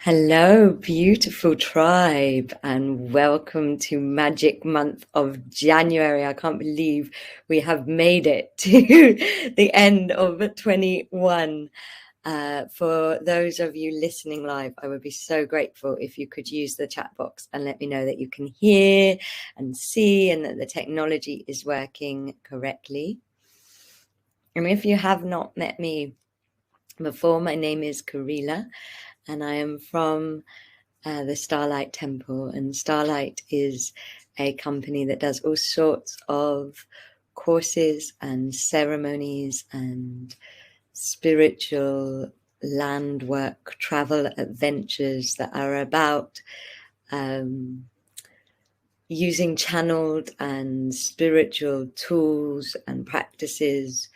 Hello, beautiful tribe, and welcome to Magic Month of January. I can't believe we have made it to the end of 21. For those of you listening live, I would be so grateful if you could use the chat box and let me know that you can hear and see and that the technology is working correctly. And if you have not met me before, my name is Karila, and I am from the Starlight Temple, and Starlight is a company that does all sorts of courses and ceremonies and spiritual land work, travel adventures that are about using channeled and spiritual tools and practices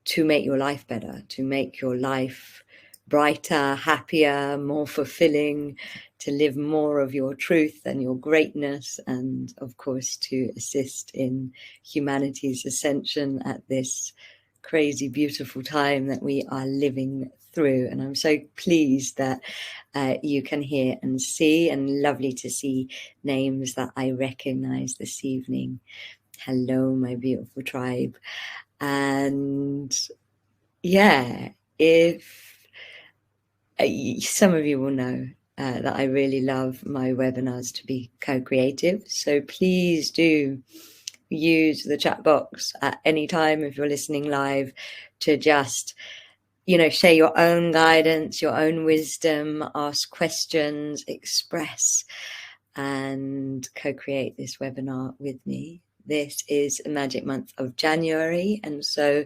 to make your life better, to make your life brighter, happier, more fulfilling, to live more of your truth and your greatness, and of course to assist in humanity's ascension at this crazy, beautiful time that we are living through. And I'm so pleased that you can hear and see, and lovely to see names that I recognize this evening. Hello, my beautiful tribe. And yeah, if some of you will know that I really love my webinars to be co-creative, so please do use the chat box at any time if you're listening live to just, share your own guidance, your own wisdom, ask questions, express, and co-create this webinar with me. This is a magic month of January, and so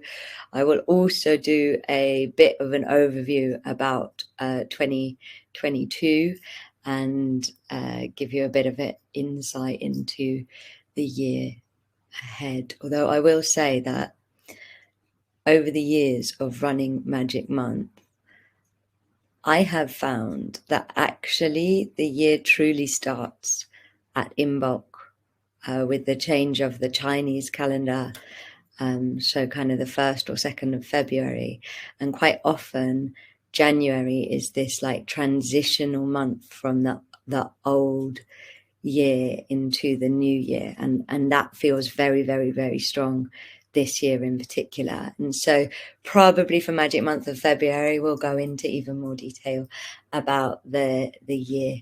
I will also do a bit of an overview about 2022 and give you a bit of an insight into the year ahead. Although I will say that over the years of running Magic Month, I have found that actually the year truly starts at Imbolc. With the change of the Chinese calendar, so kind of the 1st or 2nd of February, and quite often January is this like transitional month from the old year into the new year, and that feels very, very, very strong this year in particular. And so probably for Magic Month of February, we'll go into even more detail about the year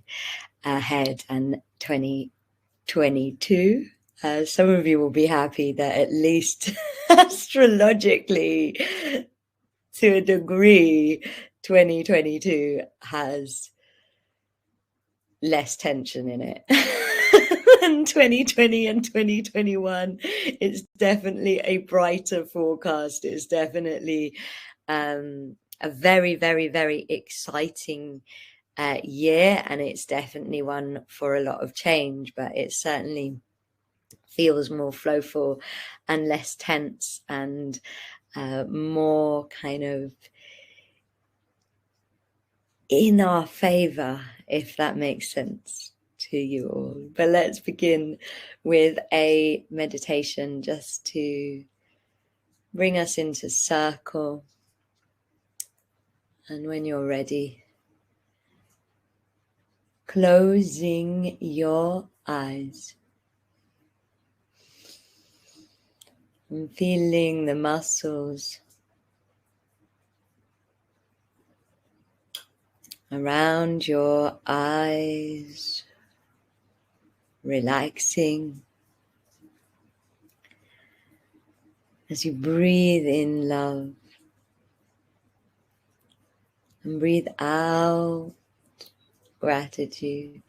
ahead and 2022. Some of you will be happy that at least astrologically, to a degree, 2022 has less tension in it than 2020 and 2021. It's definitely a brighter forecast. It's definitely a very, very, very exciting year, and it's definitely one for a lot of change, but it certainly feels more flowful and less tense and more kind of in our favor, if that makes sense to you all. But let's begin with a meditation just to bring us into circle. And when you're ready, closing your eyes and feeling the muscles around your eyes relaxing as you breathe in love and breathe out gratitude.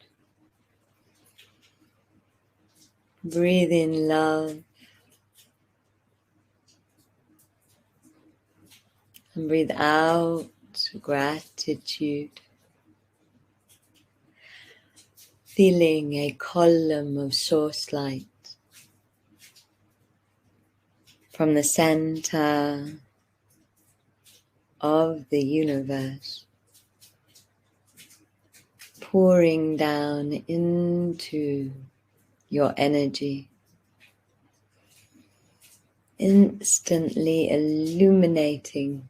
Breathe in love and breathe out gratitude. Feeling a column of source light from the center of the universe, pouring down into your energy, instantly illuminating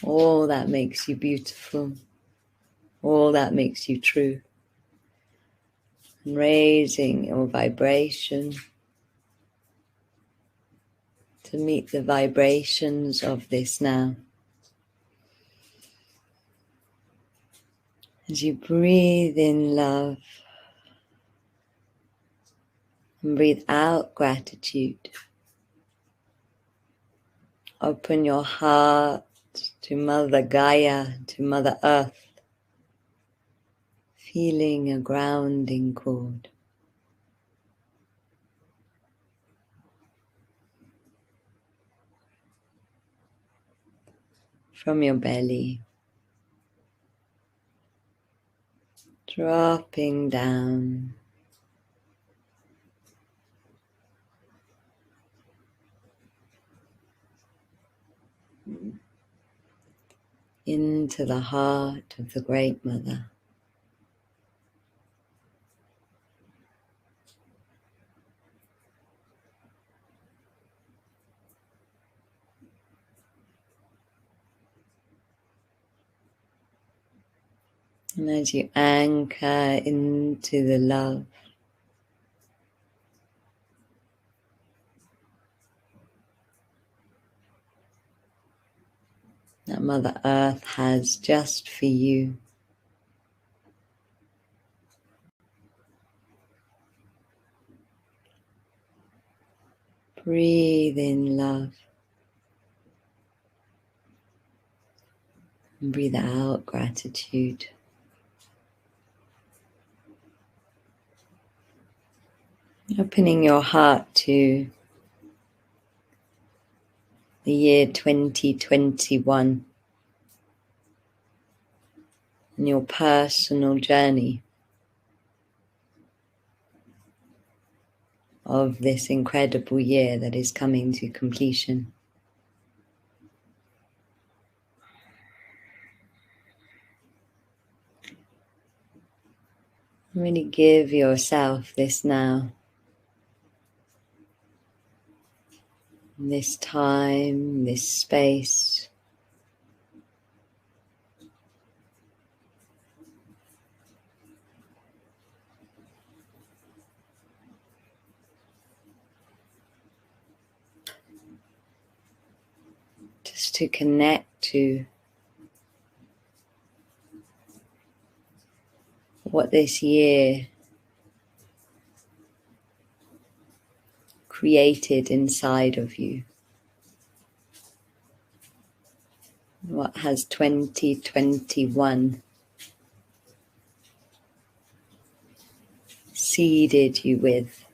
all that makes you beautiful, all that makes you true. And raising your vibration to meet the vibrations of this now. As you breathe in love and breathe out gratitude, open your heart to Mother Gaia, to Mother Earth, feeling a grounding cord. From your belly, dropping down into the heart of the Great Mother. And as you anchor into the love, that Mother Earth has just for you, breathe in love and breathe out gratitude. Opening your heart to the year 2021 and your personal journey of this incredible year that is coming to completion. Really give yourself this now, this time, this space. Just to connect to what this year created inside of you. What has 2021 seeded you with?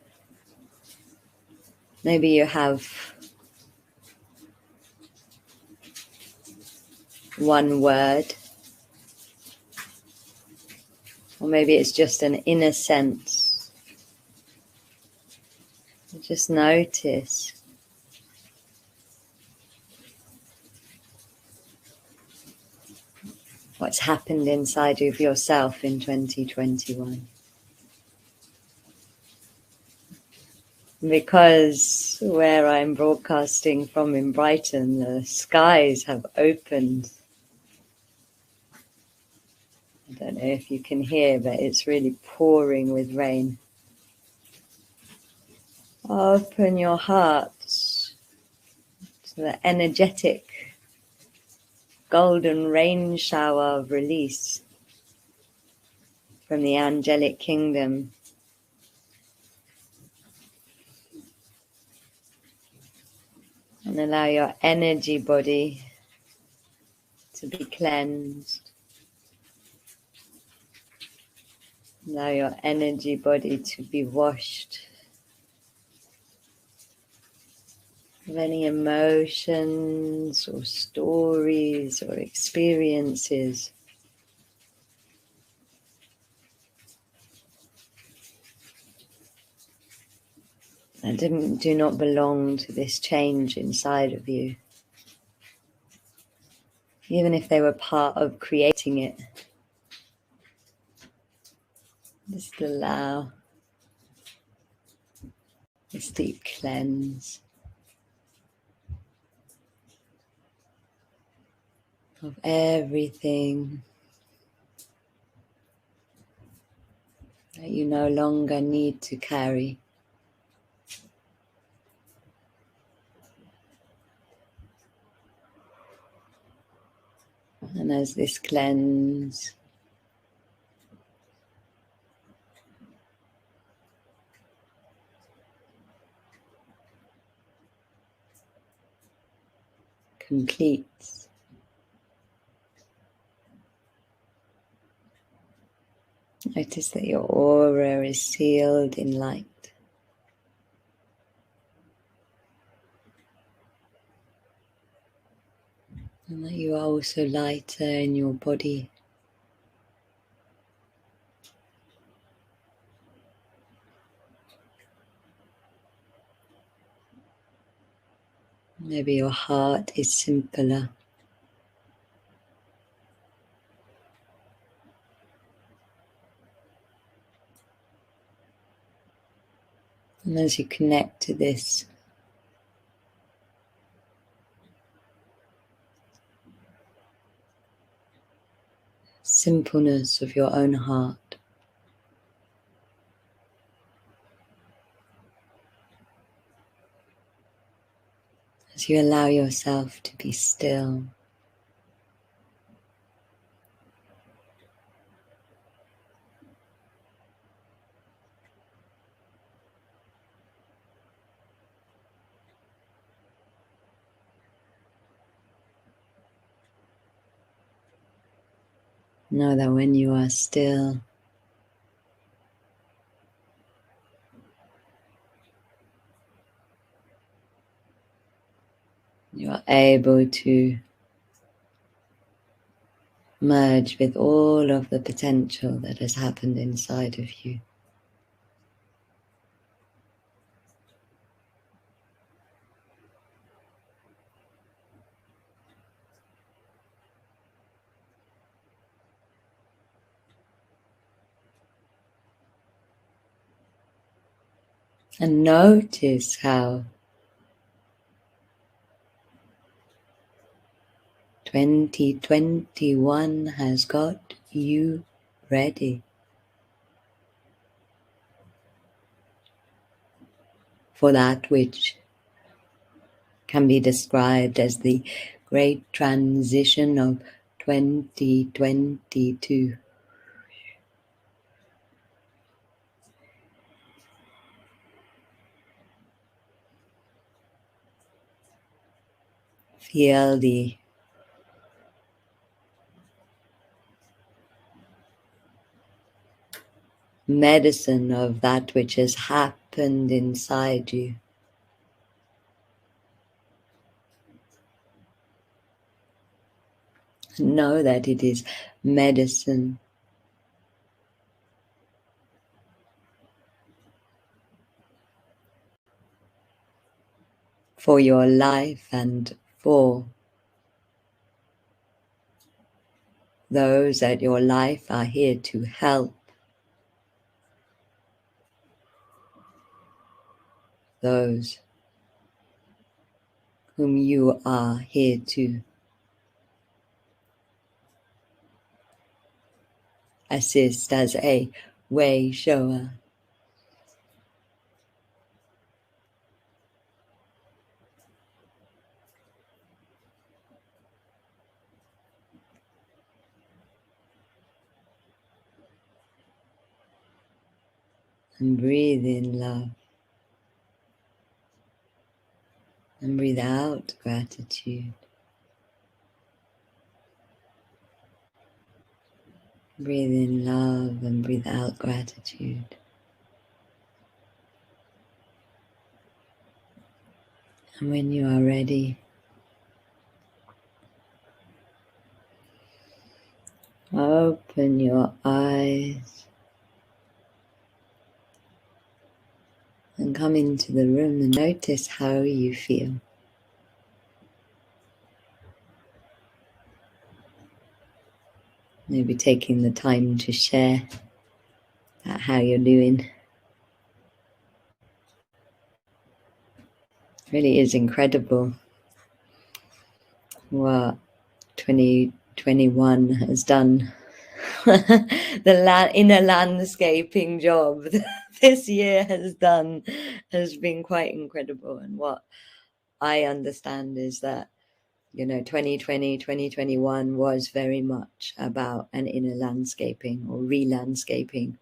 Maybe you have one word, or maybe it's just an inner sense. Just notice what's happened inside of yourself in 2021. Because where I'm broadcasting from in Brighton, the skies have opened. I don't know if you can hear, but it's really pouring with rain. Open your hearts to the energetic golden rain shower of release from the angelic kingdom. And allow your energy body to be cleansed. Allow your energy body to be washed of any emotions or stories or experiences that do not belong to this change inside of you, even if they were part of creating it. Just allow this deep cleanse. of everything that you no longer need to carry. And as this cleanse completes, notice that your aura is sealed in light. And that you are also lighter in your body. Maybe your heart is simpler. And as you connect to this simpleness of your own heart, as you allow yourself to be still, know that when you are still, you are able to merge with all of the potential that has happened inside of you. And notice how 2021 has got you ready for that which can be described as the great transition of 2022. Feel the medicine of that which has happened inside you. Know that it is medicine for your life and for those that your life are here to help, those whom you are here to assist as a way shower. And breathe in love. And breathe out gratitude. Breathe in love and breathe out gratitude. And when you are ready, open your eyes and come into the room and notice how you feel. Maybe taking the time to share about how you're doing. It really is incredible what 2021 has done the inner landscaping job this year has been quite incredible. And what I understand is that, you know, 2020, 2021 was very much about an inner landscaping or re-landscaping.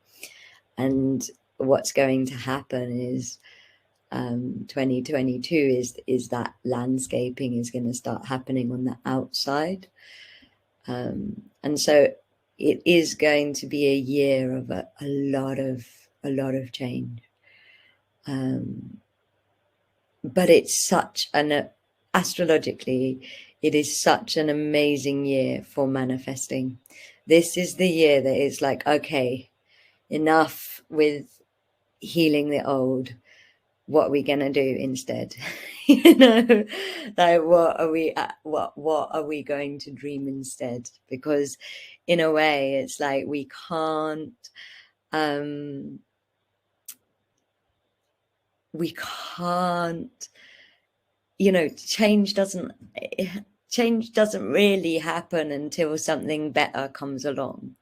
And what's going to happen is 2022 is that landscaping is going to start happening on the outside. And so it is going to be a year of a lot of change. But it's such an astrologically, it is such an amazing year for manifesting. This is the year that is like, okay, enough with healing the old. What are we gonna do instead? You know, like what are we going to dream instead? Because in a way, it's like we can't. We can't, you know, change doesn't really happen until something better comes along.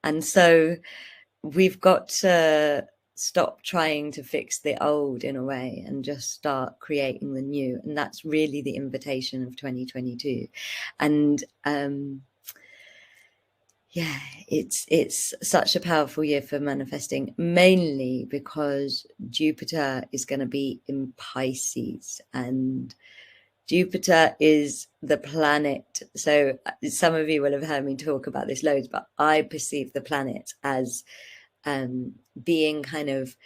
And so we've got to stop trying to fix the old in a way and just start creating the new. And that's really the invitation of 2022. And yeah, it's such a powerful year for manifesting, mainly because Jupiter is going to be in Pisces, and Jupiter is the planet. So some of you will have heard me talk about this loads, but I perceive the planet as being kind of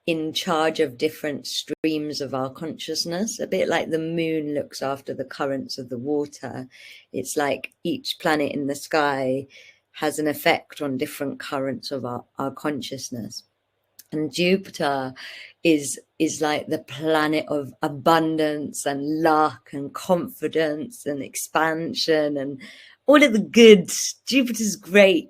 in charge of different streams of our consciousness, a bit like the moon looks after the currents of the water. It's like each planet in the sky has an effect on different currents of our consciousness. And Jupiter is like the planet of abundance and luck and confidence and expansion and all of the goods. Jupiter's great.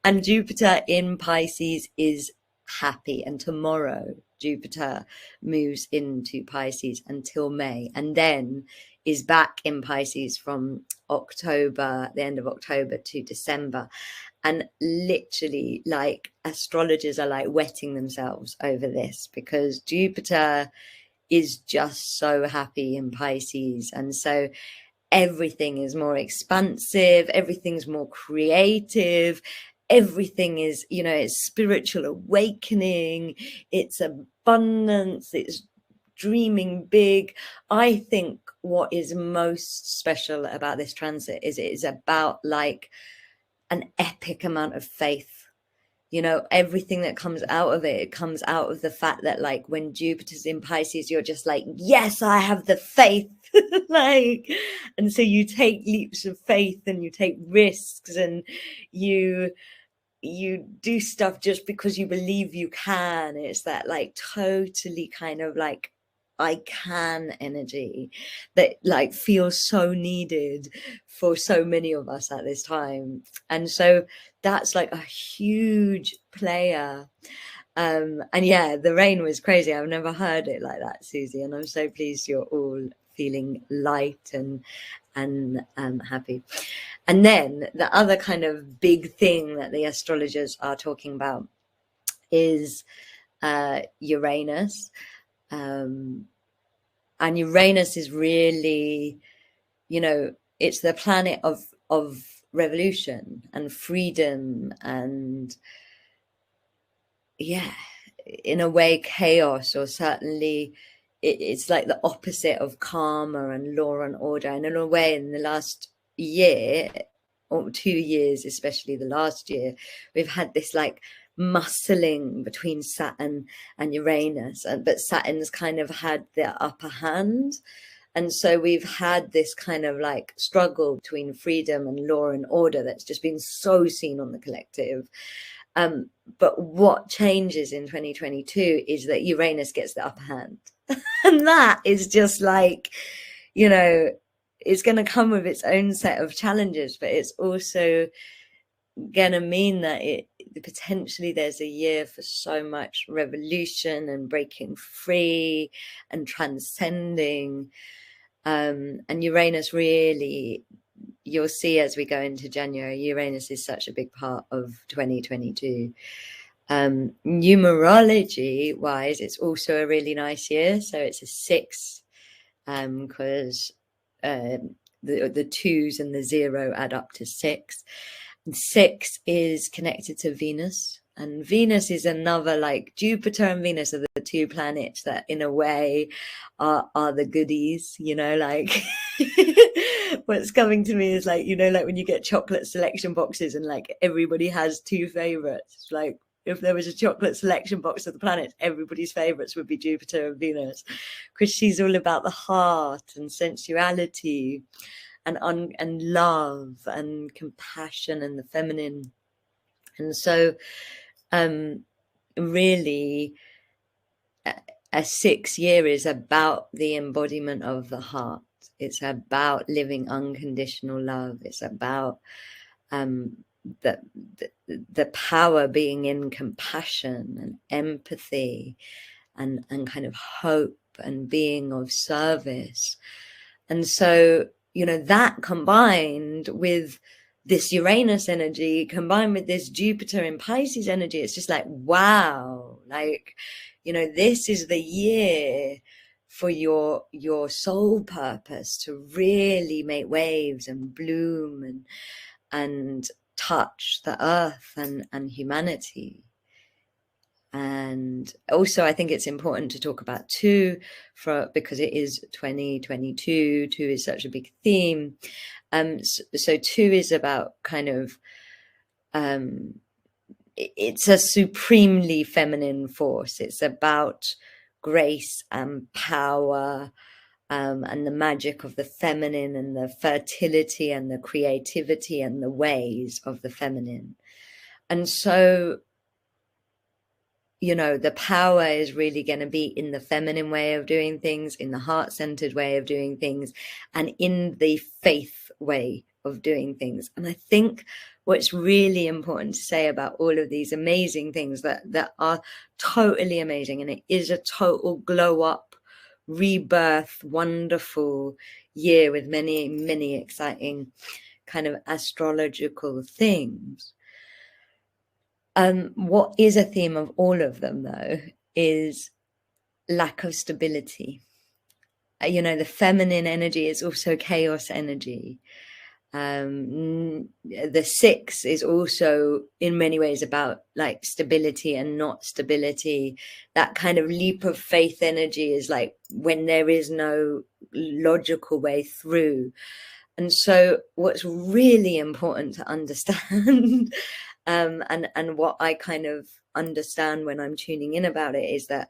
And Jupiter in Pisces is happy. And tomorrow Jupiter moves into Pisces until May, and then is back in Pisces from October, the end of October to December. And literally, like, astrologers are like wetting themselves over this, because Jupiter is just so happy in Pisces. And so everything is more expansive, everything's more creative, everything is, you know, it's spiritual awakening, it's abundance, it's dreaming big. I think what is most special about this transit is it is about like an epic amount of faith. You know, everything that comes out of it comes out of the fact that, like, when Jupiter's in Pisces, you're just like, yes, I have the faith. Like, and so you take leaps of faith and you take risks and you do stuff just because you believe you can. It's that like totally kind of like I can energy that like feels so needed for so many of us at this time. And so that's like a huge player. And yeah, the rain was crazy. I've never heard it like that, Susie, and I'm so pleased you're all feeling light and happy. And then the other kind of big thing that the astrologers are talking about is Uranus. And Uranus is really, you know, it's the planet of revolution and freedom and, yeah, in a way, chaos, or certainly it's like the opposite of karma and law and order. And in a way, in the last year or 2 years, especially the last year, we've had this like muscling between Saturn and Uranus, but Saturn's kind of had the upper hand. And so we've had this kind of like struggle between freedom and law and order that's just been so seen on the collective. But what changes in 2022 is that Uranus gets the upper hand. And that is just like, you know, it's going to come with its own set of challenges, but it's also going to mean that potentially there's a year for so much revolution and breaking free and transcending. And Uranus really, you'll see as we go into January, Uranus is such a big part of 2022. Numerology wise, it's also a really nice year. So it's a 6, because the 2s and the 0 add up to 6. And 6 is connected to Venus. And Venus is another, like Jupiter and Venus are the 2 planets that in a way are the goodies, you know, like what's coming to me is like, you know, like when you get chocolate selection boxes and like everybody has 2 favorites, like if there was a chocolate selection box of the planets, everybody's favorites would be Jupiter and Venus, because she's all about the heart and sensuality and love and compassion and the feminine. And so really a 6 year is about the embodiment of the heart. It's about living unconditional love. It's about the power being in compassion and empathy and kind of hope and being of service. And so, you know, that combined with this Uranus energy, combined with this Jupiter in Pisces energy, it's just like, wow, like, you know, this is the year for your soul purpose to really make waves and bloom and touch the earth and humanity. And also I think it's important to talk about 2 because it is 2022. 2 is such a big theme. So 2 is about kind of it's a supremely feminine force. It's about grace and power, and the magic of the feminine and the fertility and the creativity and the ways of the feminine. And so, you know, the power is really going to be in the feminine way of doing things, in the heart-centered way of doing things, and in the faith way of doing things. And I think what's really important to say about all of these amazing things that are totally amazing, and it is a total glow up, rebirth, wonderful year with many, many exciting kind of astrological things. What is a theme of all of them, though, is lack of stability. You know, the feminine energy is also chaos energy. The 6 is also in many ways about like stability and not stability. That kind of leap of faith energy is like when there is no logical way through. And so what's really important to understand and what I kind of understand when I'm tuning in about it is that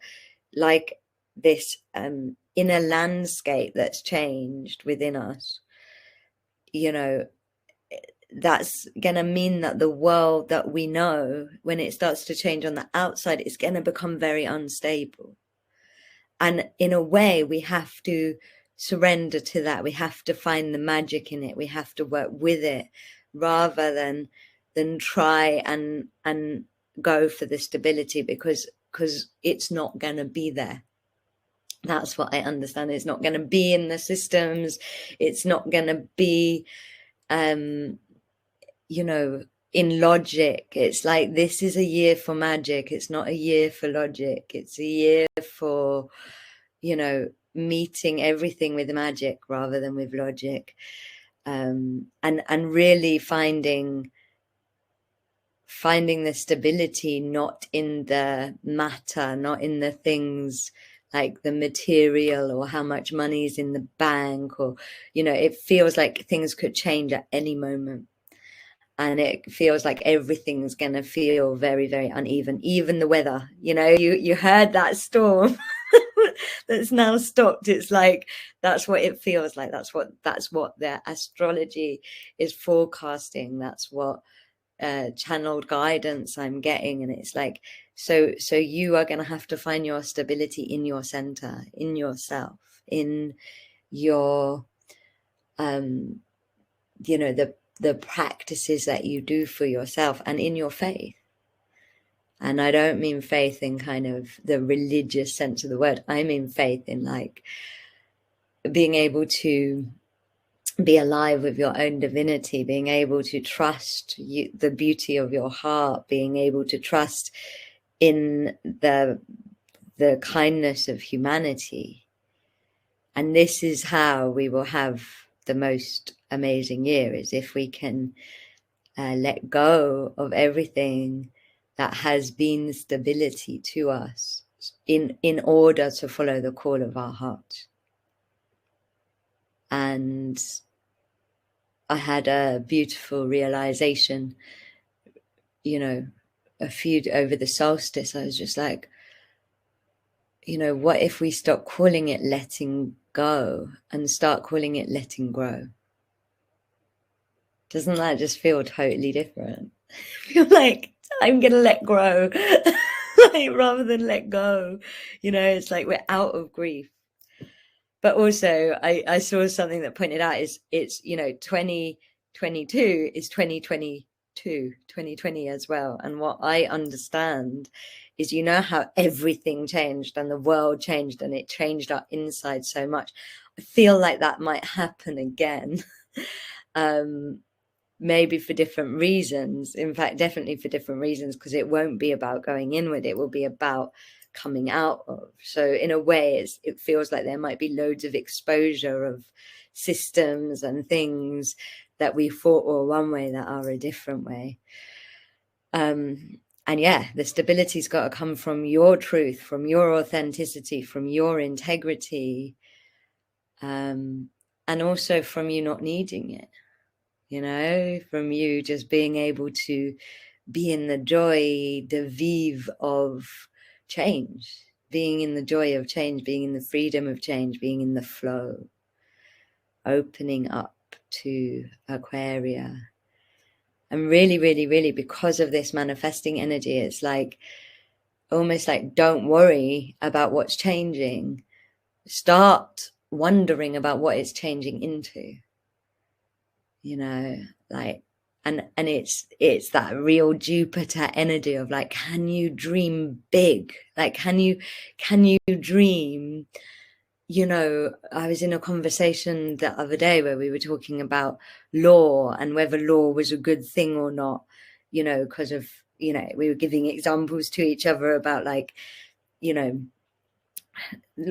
like this inner landscape that's changed within us, you know, that's going to mean that the world that we know, when it starts to change on the outside, it's going to become very unstable. And in a way, we have to surrender to that. We have to find the magic in it. We have to work with it rather than try and go for the stability because it's not going to be there. That's what I understand. It's not going to be in the systems. It's not going to be, you know, in logic. It's like, this is a year for magic. It's not a year for logic. It's a year for, you know, meeting everything with magic rather than with logic. And really finding the stability not in the matter, not in the things like the material or how much money is in the bank, or, you know, it feels like things could change at any moment. And it feels like everything's going to feel very, very uneven, even the weather. You know, you heard that storm that's now stopped. It's like, that's what it feels like. That's what the astrology is forecasting. That's what channeled guidance I'm getting. And it's like, so you are going to have to find your stability in your center, in yourself, in your, you know, the practices that you do for yourself and in your faith. And I don't mean faith in kind of the religious sense of the word. I mean faith in like being able to be alive with your own divinity, being able to trust the beauty of your heart, being able to trust in the kindness of humanity. And this is how we will have the most amazing year, is if we can let go of everything that has been stability to us in order to follow the call of our heart. And I had a beautiful realization, over the solstice. I was just like, what if we stop calling it letting go and start calling it letting grow? Doesn't that just feel totally different? I feel like I'm gonna let grow, like, rather than let go. It's like we're out of grief. But also, I saw something that pointed out it's 2022 is 2020 as well. And what I understand is, how everything changed and the world changed and it changed our inside so much. I feel like that might happen again. Maybe for different reasons. In fact, definitely for different reasons, because it won't be about going inward. It will be about coming out of. So in a way, it feels like there might be loads of exposure of systems and things that we thought were one way that are a different way. And yeah, the stability's got to come from your truth, from your authenticity, from your integrity, and also from you not needing it. From you just being able to be in the joy de vivre of change, being in the joy of change, being in the freedom of change, being in the flow, opening up to Aquaria. And really, really, really, because of this manifesting energy, it's like almost like, don't worry about what's changing. Start wondering about what it's changing into. Like, and it's that real Jupiter energy of like, can you dream big? Like, can you dream? I was in a conversation the other day where we were talking about law and whether law was a good thing or not, because of, we were giving examples to each other about like,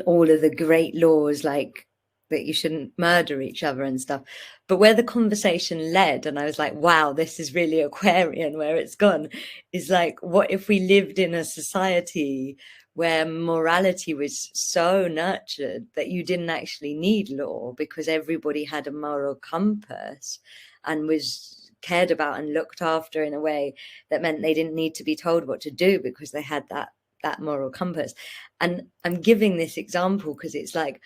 all of the great laws, like that you shouldn't murder each other and stuff. But where the conversation led, and I was like, wow, this is really Aquarian where it's gone, is like, what if we lived in a society where morality was so nurtured that you didn't actually need law because everybody had a moral compass and was cared about and looked after in a way that meant they didn't need to be told what to do because they had that moral compass. And I'm giving this example because it's like,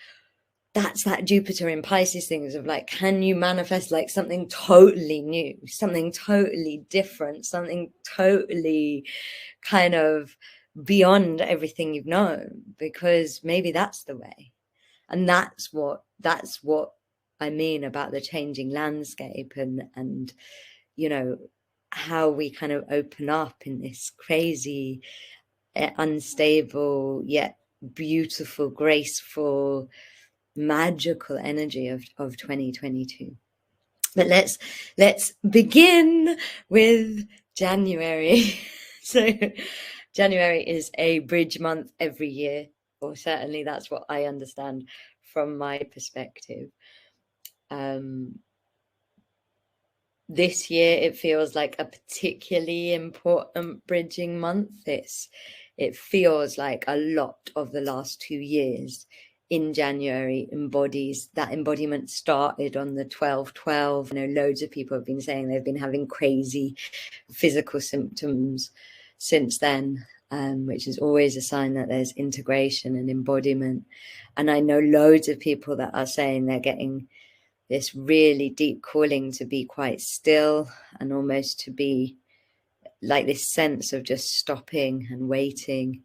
that's that Jupiter in Pisces things of like, can you manifest like something totally new, something totally different, something totally kind of beyond everything you've known, because maybe that's the way. And that's what I mean about the changing landscape and how we kind of open up in this crazy, unstable yet beautiful, graceful, magical energy of 2022. But let's begin with January. So January is a bridge month every year, or certainly that's what I understand from my perspective. This year it feels like a particularly important bridging month. It feels like a lot of the last 2 years in January embodies that embodiment. Started on the 12/12. Loads of people have been saying they've been having crazy physical symptoms since then, which is always a sign that there's integration and embodiment. And I know loads of people that are saying they're getting this really deep calling to be quite still and almost to be like this sense of just stopping and waiting.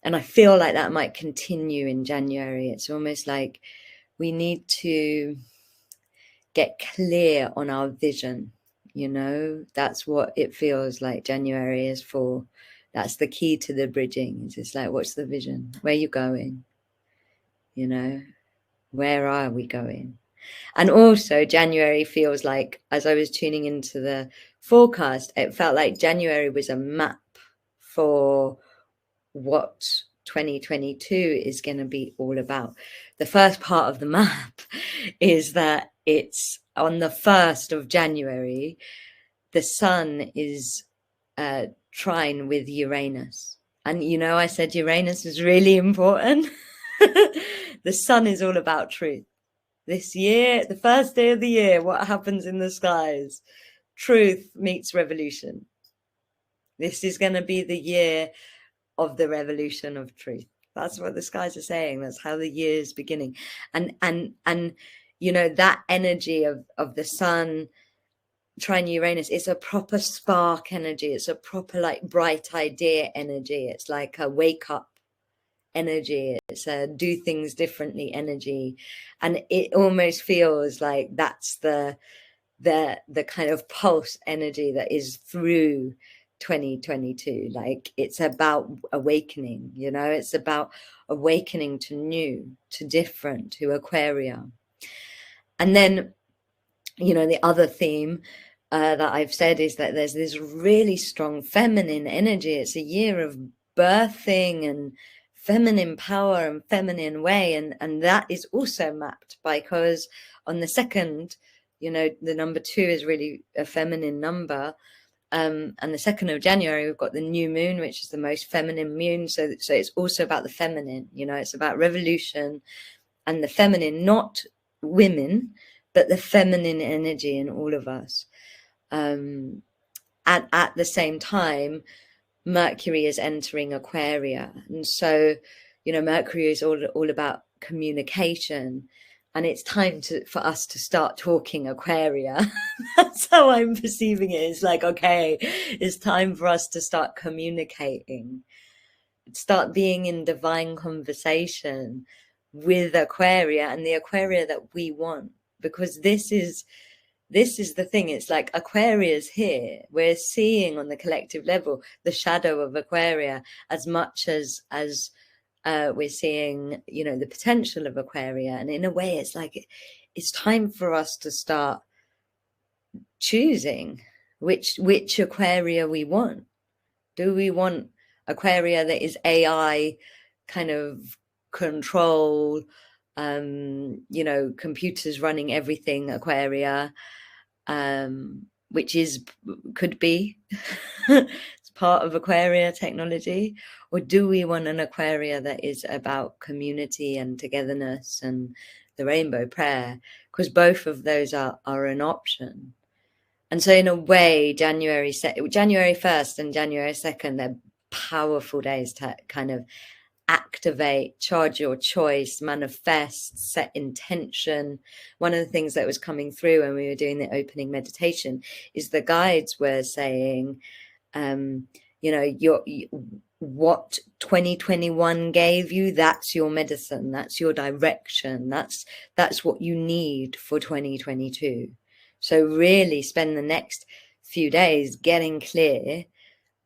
And I feel like that might continue in January. It's almost like we need to get clear on our vision. That's what it feels like January is for. That's the key to the bridging. It's just like, what's the vision? Where are you going? Where are we going? And also January feels like, as I was tuning into the forecast, it felt like January was a map for what 2022 is going to be all about. The first part of the map is that it's on the 1st of January, the sun is trine with Uranus. And, you know, I said Uranus is really important. The sun is all about truth. This year, the first day of the year, what happens in the skies? Truth meets revolution. This is going to be the year of the revolution of truth. That's what the skies are saying. That's how the year is beginning. And you know, that energy of the sun trine Uranus, it's a proper spark energy. It's a proper like bright idea energy. It's like a wake up energy. It's a do things differently energy. And it almost feels like that's the kind of pulse energy that is through 2022. Like it's about awakening, you know, it's about awakening to new, to different, to Aquaria. And then, you know, the other theme that I've said is that there's this really strong feminine energy. It's a year of birthing and feminine power and feminine way, and that is also mapped because on the 2nd, you know, the number 2 is really a feminine number, and the 2nd of January we've got the new moon, which is the most feminine moon, so it's also about the feminine, you know, it's about revolution and the feminine, not women, but the feminine energy in all of us. At the same time, Mercury is entering Aquaria, and so, you know, Mercury is all about communication, and it's time for us to start talking Aquaria. That's how I'm perceiving it. It's like, okay, it's time for us to start communicating, start being in divine conversation with Aquaria and the Aquaria that we want, because this is the thing. It's like Aquaria's here. We're seeing on the collective level the shadow of Aquaria as much as we're seeing, you know, the potential of Aquaria. And in a way, it's like it's time for us to start choosing which Aquaria we want. Do we want Aquaria that is AI kind of control, you know, computers running everything Aquaria, which could be it's part of Aquaria technology? Or do we want an Aquaria that is about community and togetherness and the rainbow prayer? Because both of those are an option. And so in a way, January 1st and January 2nd, they're powerful days to kind of activate, charge your choice, manifest, set intention. One of the things that was coming through when we were doing the opening meditation is the guides were saying, you know, what 2021 gave you, that's your medicine, that's your direction, that's what you need for 2022. So really spend the next few days getting clear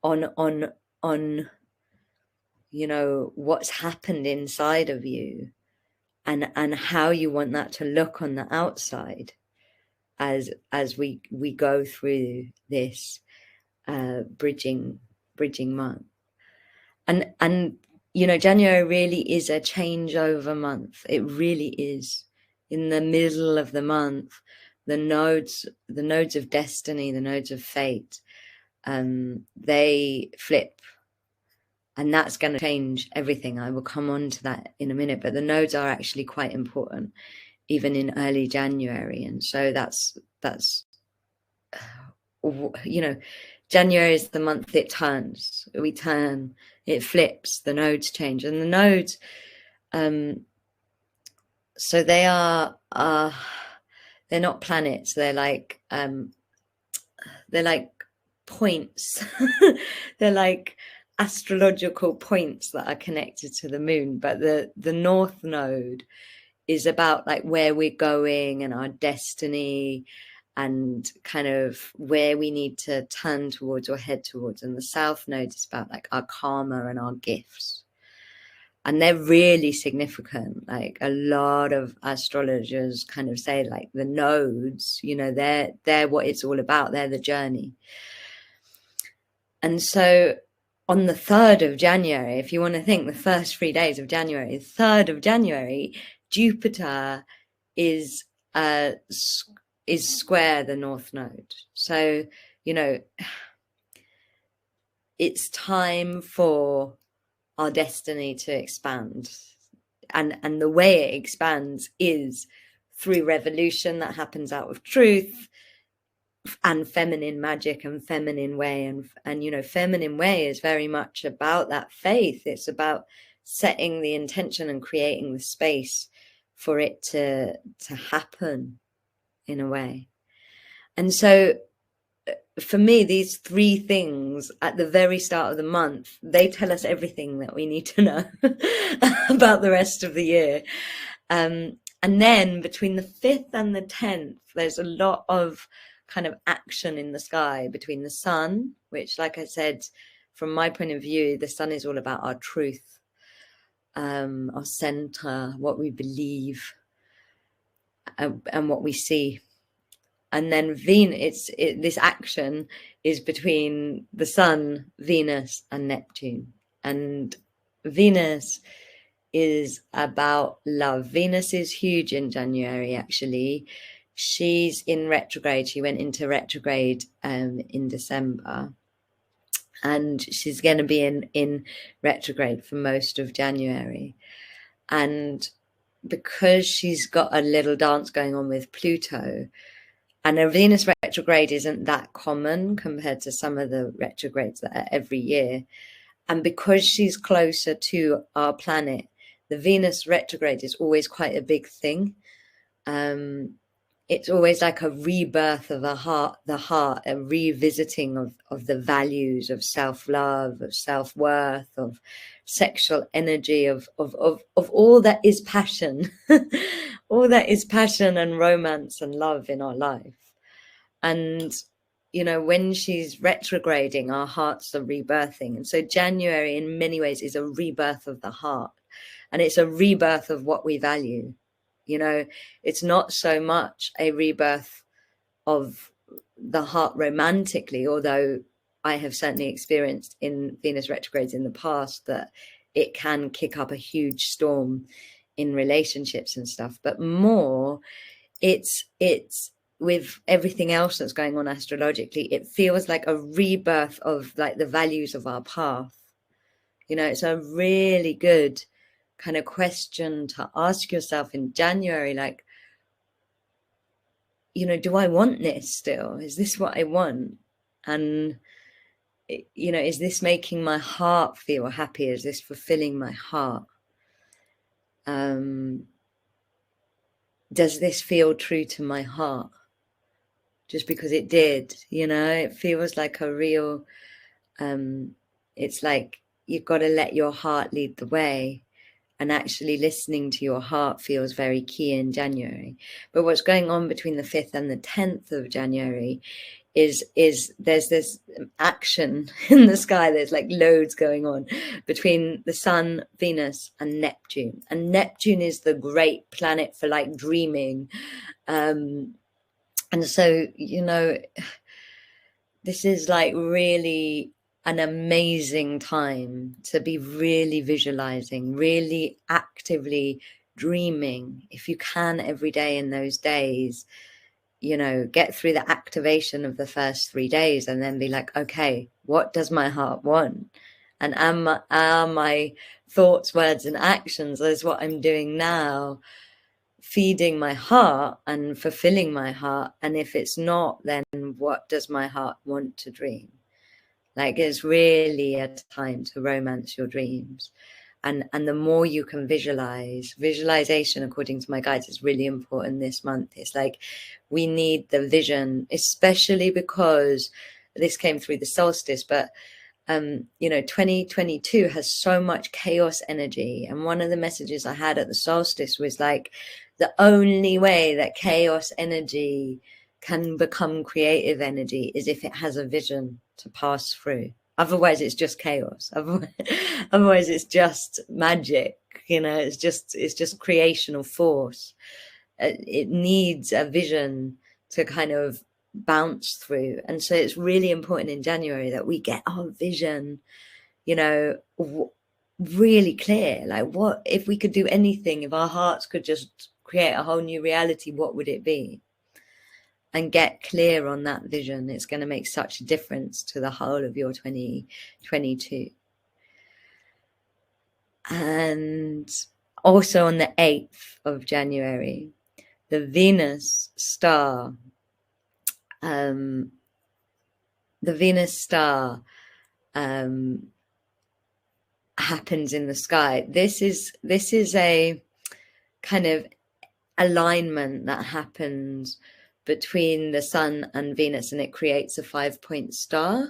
on you know, what's happened inside of you and how you want that to look on the outside as we go through this bridging month. And you know, January really is a changeover month. It really is. In the middle of the month, the nodes of destiny, the nodes of fate, they flip. And that's going to change everything. I will come on to that in a minute, but the nodes are actually quite important, even in early January. And so that's you know, January is the month it turns. We turn, it flips, the nodes change. And the nodes, so they are they're not planets. They're like points. They're like astrological points that are connected to the moon. But the north node is about like where we're going and our destiny and kind of where we need to turn towards or head towards. And the south node is about like our karma and our gifts. and they're really significant. Like a lot of astrologers kind of say, like the nodes, you know, they're what it's all about. They're the journey. And so on the 3rd of January, if you want to think the first 3 days of January, 3rd of January, Jupiter is square the North Node. So, you know, it's time for our destiny to expand. And the way it expands is through revolution that happens out of truth and feminine magic and feminine way. And you know, feminine way is very much about that faith. It's about setting the intention and creating the space for it to happen in a way. And so for me, these 3 things at the very start of the month, they tell us everything that we need to know about the rest of the year. And then between the 5th and the 10th, there's a lot of kind of action in the sky between the sun, which, like I said, from my point of view, the sun is all about our truth, our center, what we believe, and what we see. And then Venus, this action is between the sun, Venus, and Neptune. And Venus is about love. Venus is huge in January, actually. She's in retrograde. She went into retrograde in December. And she's going to be in retrograde for most of January. And because she's got a little dance going on with Pluto, and a Venus retrograde isn't that common compared to some of the retrogrades that are every year. And because she's closer to our planet, the Venus retrograde is always quite a big thing. It's always like a rebirth of the heart, a revisiting of the values of self-love, of self-worth, of sexual energy, of all that is passion, all that is passion and romance and love in our life. And, you know, when she's retrograding, our hearts are rebirthing. And so January in many ways is a rebirth of the heart, and it's a rebirth of what we value. You know, it's not so much a rebirth of the heart romantically, although I have certainly experienced in Venus retrogrades in the past that it can kick up a huge storm in relationships and stuff, but more it's with everything else that's going on astrologically, it feels like a rebirth of like the values of our path. You know, it's a really good kind of question to ask yourself in January, like, you know, do I want this still? Is this what I want? And, you know, is this making my heart feel happy? Is this fulfilling my heart? Does this feel true to my heart? Just because it did, you know, it feels like a real, it's like you've got to let your heart lead the way. And actually listening to your heart feels very key in January. But what's going on between the 5th and the 10th of January is there's this action in the sky. There's like loads going on between the sun, Venus, and Neptune. And Neptune is the great planet for like dreaming. And so, you know, this is like really an amazing time to be really visualizing, really actively dreaming. If you can every day in those days, you know, get through the activation of the first 3 days and then be like, okay, what does my heart want? And are my thoughts, words, and actions, is what I'm doing now, feeding my heart and fulfilling my heart? And if it's not, then what does my heart want to dream? Like, it's really a time to romance your dreams. And the more you can visualization, according to my guides, is really important this month. It's like we need the vision, especially because this came through the solstice, but you know, 2022 has so much chaos energy. And one of the messages I had at the solstice was like, the only way that chaos energy can become creative energy is if it has a vision to pass through. Otherwise it's just chaos. Otherwise it's just magic, you know, it's just creational force. It needs a vision to kind of bounce through. And so it's really important in January that we get our vision, you know, really clear. Like, what if we could do anything, if our hearts could just create a whole new reality, what would it be? And get clear on that vision. It's going to make such a difference to the whole of your 2022. And also on the 8th of January, the Venus star, happens in the sky. This is a kind of alignment that happens between the Sun and Venus, and it creates a 5-point star.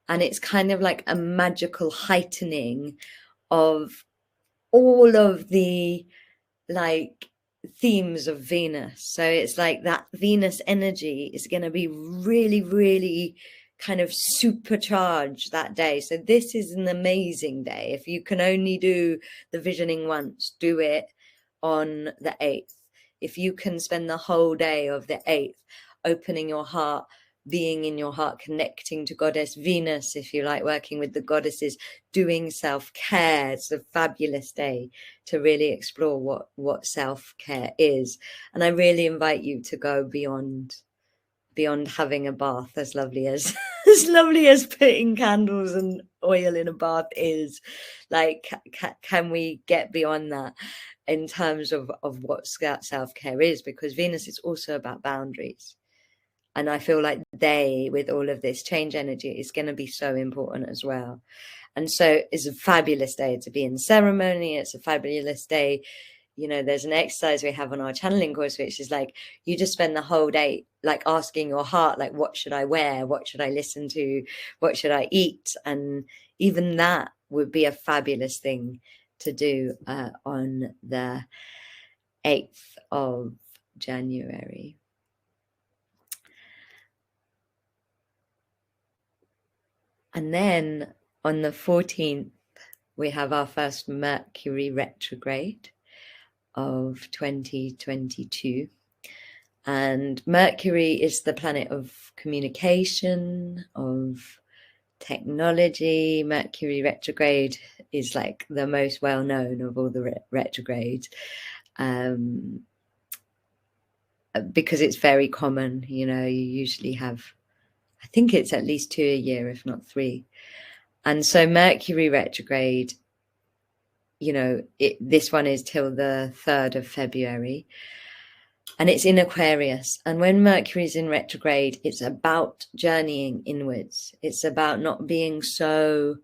And it's kind of like a magical heightening of all of the like themes of Venus. So it's like that Venus energy is going to be really, really kind of supercharged that day. So this is an amazing day. If you can only do the visioning once, do it on the 8th. If you can spend the whole day of the 8th opening your heart, being in your heart, connecting to Goddess Venus, if you like working with the goddesses, doing self-care, it's a fabulous day to really explore what self-care is. And I really invite you to go beyond having a bath, as lovely as putting candles and oil in a bath is. Like, can we get beyond that in terms of what self-care is? Because Venus is also about boundaries. And I feel like with all of this change energy, is going to be so important as well. And so it's a fabulous day to be in ceremony. It's a fabulous day. You know, there's an exercise we have on our channeling course, which is like, you just spend the whole day like asking your heart, like, what should I wear? What should I listen to? What should I eat? And even that would be a fabulous thing to do on the 8th of January. And then on the 14th, we have our first Mercury retrograde of 2022. And Mercury is the planet of communication, of technology. Mercury retrograde is like the most well-known of all the retrogrades, because it's very common. You know, you usually have, I think it's at least 2 a year, if not 3. And so Mercury retrograde, you know, this one is till the 3rd of February. And it's in Aquarius. And when Mercury is in retrograde, it's about journeying inwards. It's about not being so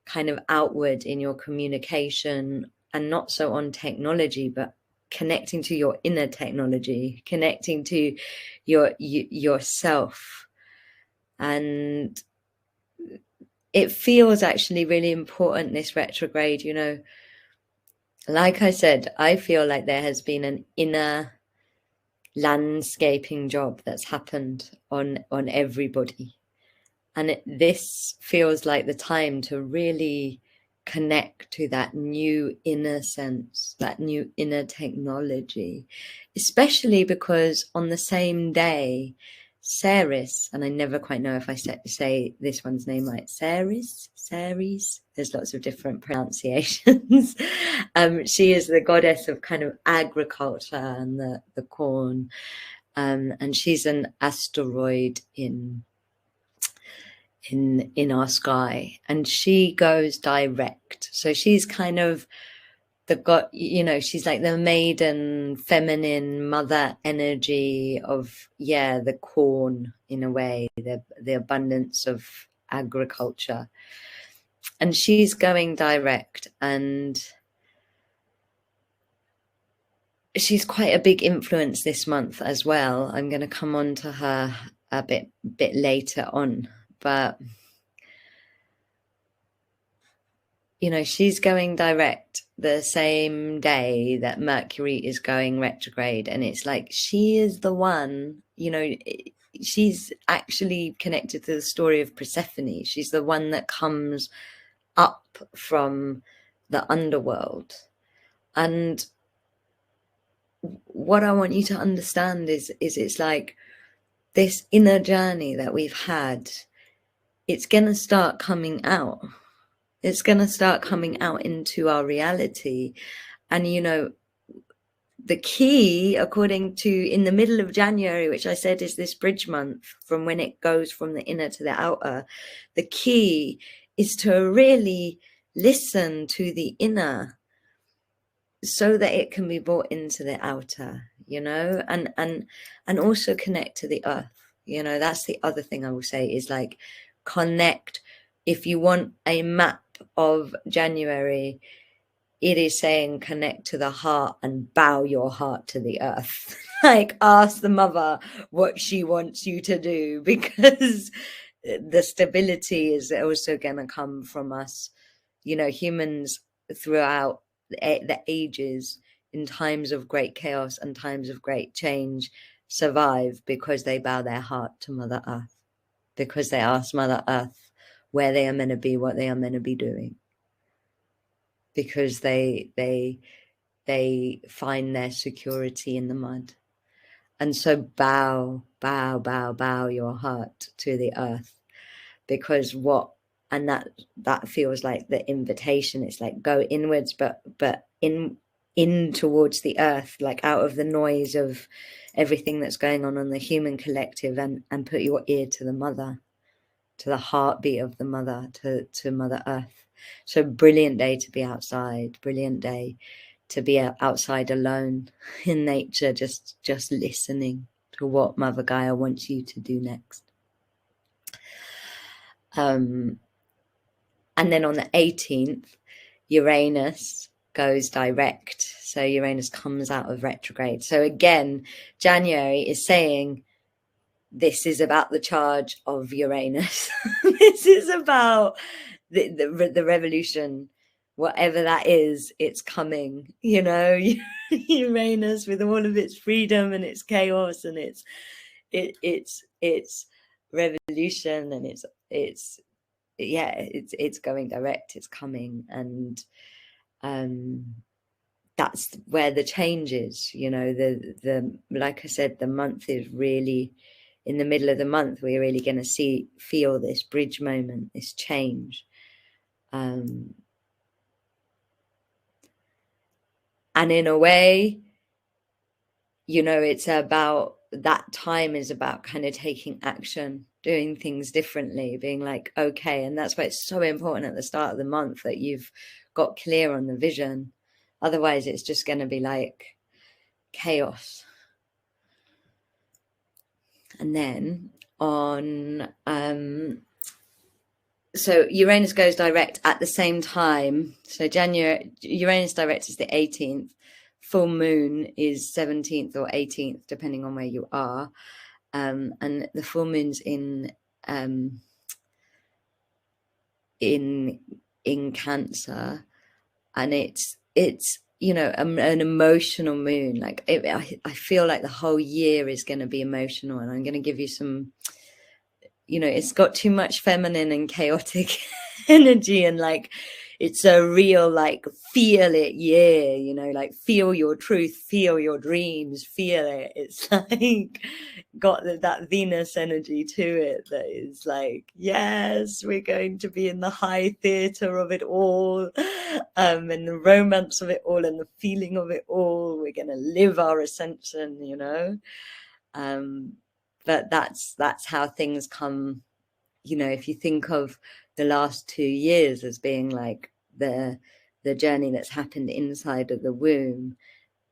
kind of outward in your communication and not so on technology, but connecting to your inner technology, connecting to yourself. And it feels actually really important, this retrograde, you know. Like I said, I feel like there has been an inner landscaping job that's happened on everybody. And this feels like the time to really connect to that new inner sense, that new inner technology, especially because on the same day, Ceres, and I never quite know if I say this one's name right, Ceres, there's lots of different pronunciations. She is the goddess of kind of agriculture and the corn, and she's an asteroid in our sky, and she goes direct. So she's kind of the god, you know, she's like the maiden feminine mother energy of, yeah, the corn in a way, the abundance of agriculture. And she's going direct, and she's quite a big influence this month as well. I'm going to come on to her a bit later on, but you know, she's going direct the same day that Mercury is going retrograde. And it's like, she is the one, you know, she's actually connected to the story of Persephone. She's the one that comes up from the underworld. And what I want you to understand is it's like this inner journey that we've had, it's going to start coming out. It's going to start coming out into our reality. And, you know, the key, according to in the middle of January, which I said is this bridge month from when it goes from the inner to the outer, the key is to really listen to the inner so that it can be brought into the outer, you know, and also connect to the earth. You know, that's the other thing I will say is like connect. If you want a map of January, it is saying connect to the heart and bow your heart to the earth. Like ask the mother what she wants you to do, because the stability is also going to come from us. You know, humans throughout the ages, in times of great chaos and times of great change, survive because they bow their heart to Mother Earth, because they ask Mother Earth where they are meant to be, what they are meant to be doing, because they find their security in the mud. And so bow your heart to the earth, because that feels like the invitation. It's like go inwards, but in towards the earth, like out of the noise of everything that's going on the human collective, and put your ear to the mother, to the heartbeat of the mother, to Mother Earth. So brilliant day to be outside, brilliant day to be outside alone in nature, just listening to what Mother Gaia wants you to do next. And then on the 18th, Uranus goes direct. So Uranus comes out of retrograde. So again, January is saying, this is about the charge of Uranus. This is about the revolution, whatever that is, it's coming, you know. Uranus with all of its freedom and its chaos and its revolution, and it's going direct, it's coming. And that's where the change is, you know. The like I said, the month is really, in the middle of the month, we're really going to feel this bridge moment, this change. And in a way, you know, it's about, that time is about kind of taking action, doing things differently, being like, okay. And that's why it's so important at the start of the month that you've got clear on the vision. Otherwise, it's just going to be like chaos. And then on, so Uranus goes direct at the same time. So January, Uranus direct is the 18th. Full moon is 17th or 18th, depending on where you are. And the full moon's in Cancer, and it's you know, an emotional moon. Like I feel like the whole year is going to be emotional, and I'm going to give you some, you know, it's got too much feminine and chaotic energy, and like it's a real like feel it year, you know, like feel your truth, feel your dreams, feel it. It's like got that Venus energy to it that is like, yes, we're going to be in the high theater of it all, and the romance of it all, and the feeling of it all. We're going to live our ascension, you know. But that's how things come, you know. If you think of the last 2 years as being like the journey that's happened inside of the womb,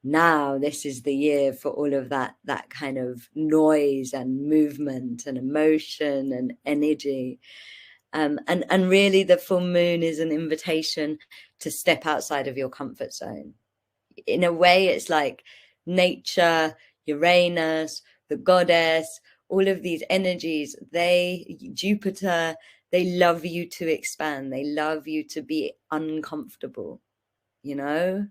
now this is the year for all of that kind of noise and movement and emotion and energy. And really the full moon is an invitation to step outside of your comfort zone. In a way, it's like nature, Uranus, the goddess, all of these energies, Jupiter, they love you to expand. They love you to be uncomfortable, you know,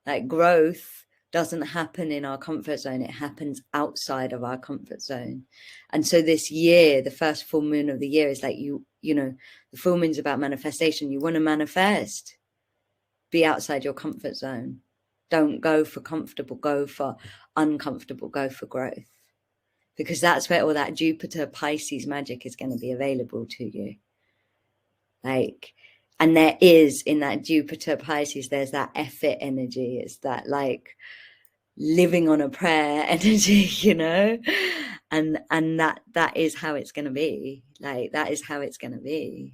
like growth doesn't happen in our comfort zone. It happens outside of our comfort zone. And so this year, the first full moon of the year is like, you know, the full moon's about manifestation. You want to manifest, be outside your comfort zone. Don't go for comfortable, go for uncomfortable, go for growth. Because that's where all that Jupiter Pisces magic is going to be available to you. Like, and there is in that Jupiter Pisces, there's that effort energy. It's that like living on a prayer energy, you know, and that is how it's going to be. Like, that is how it's going to be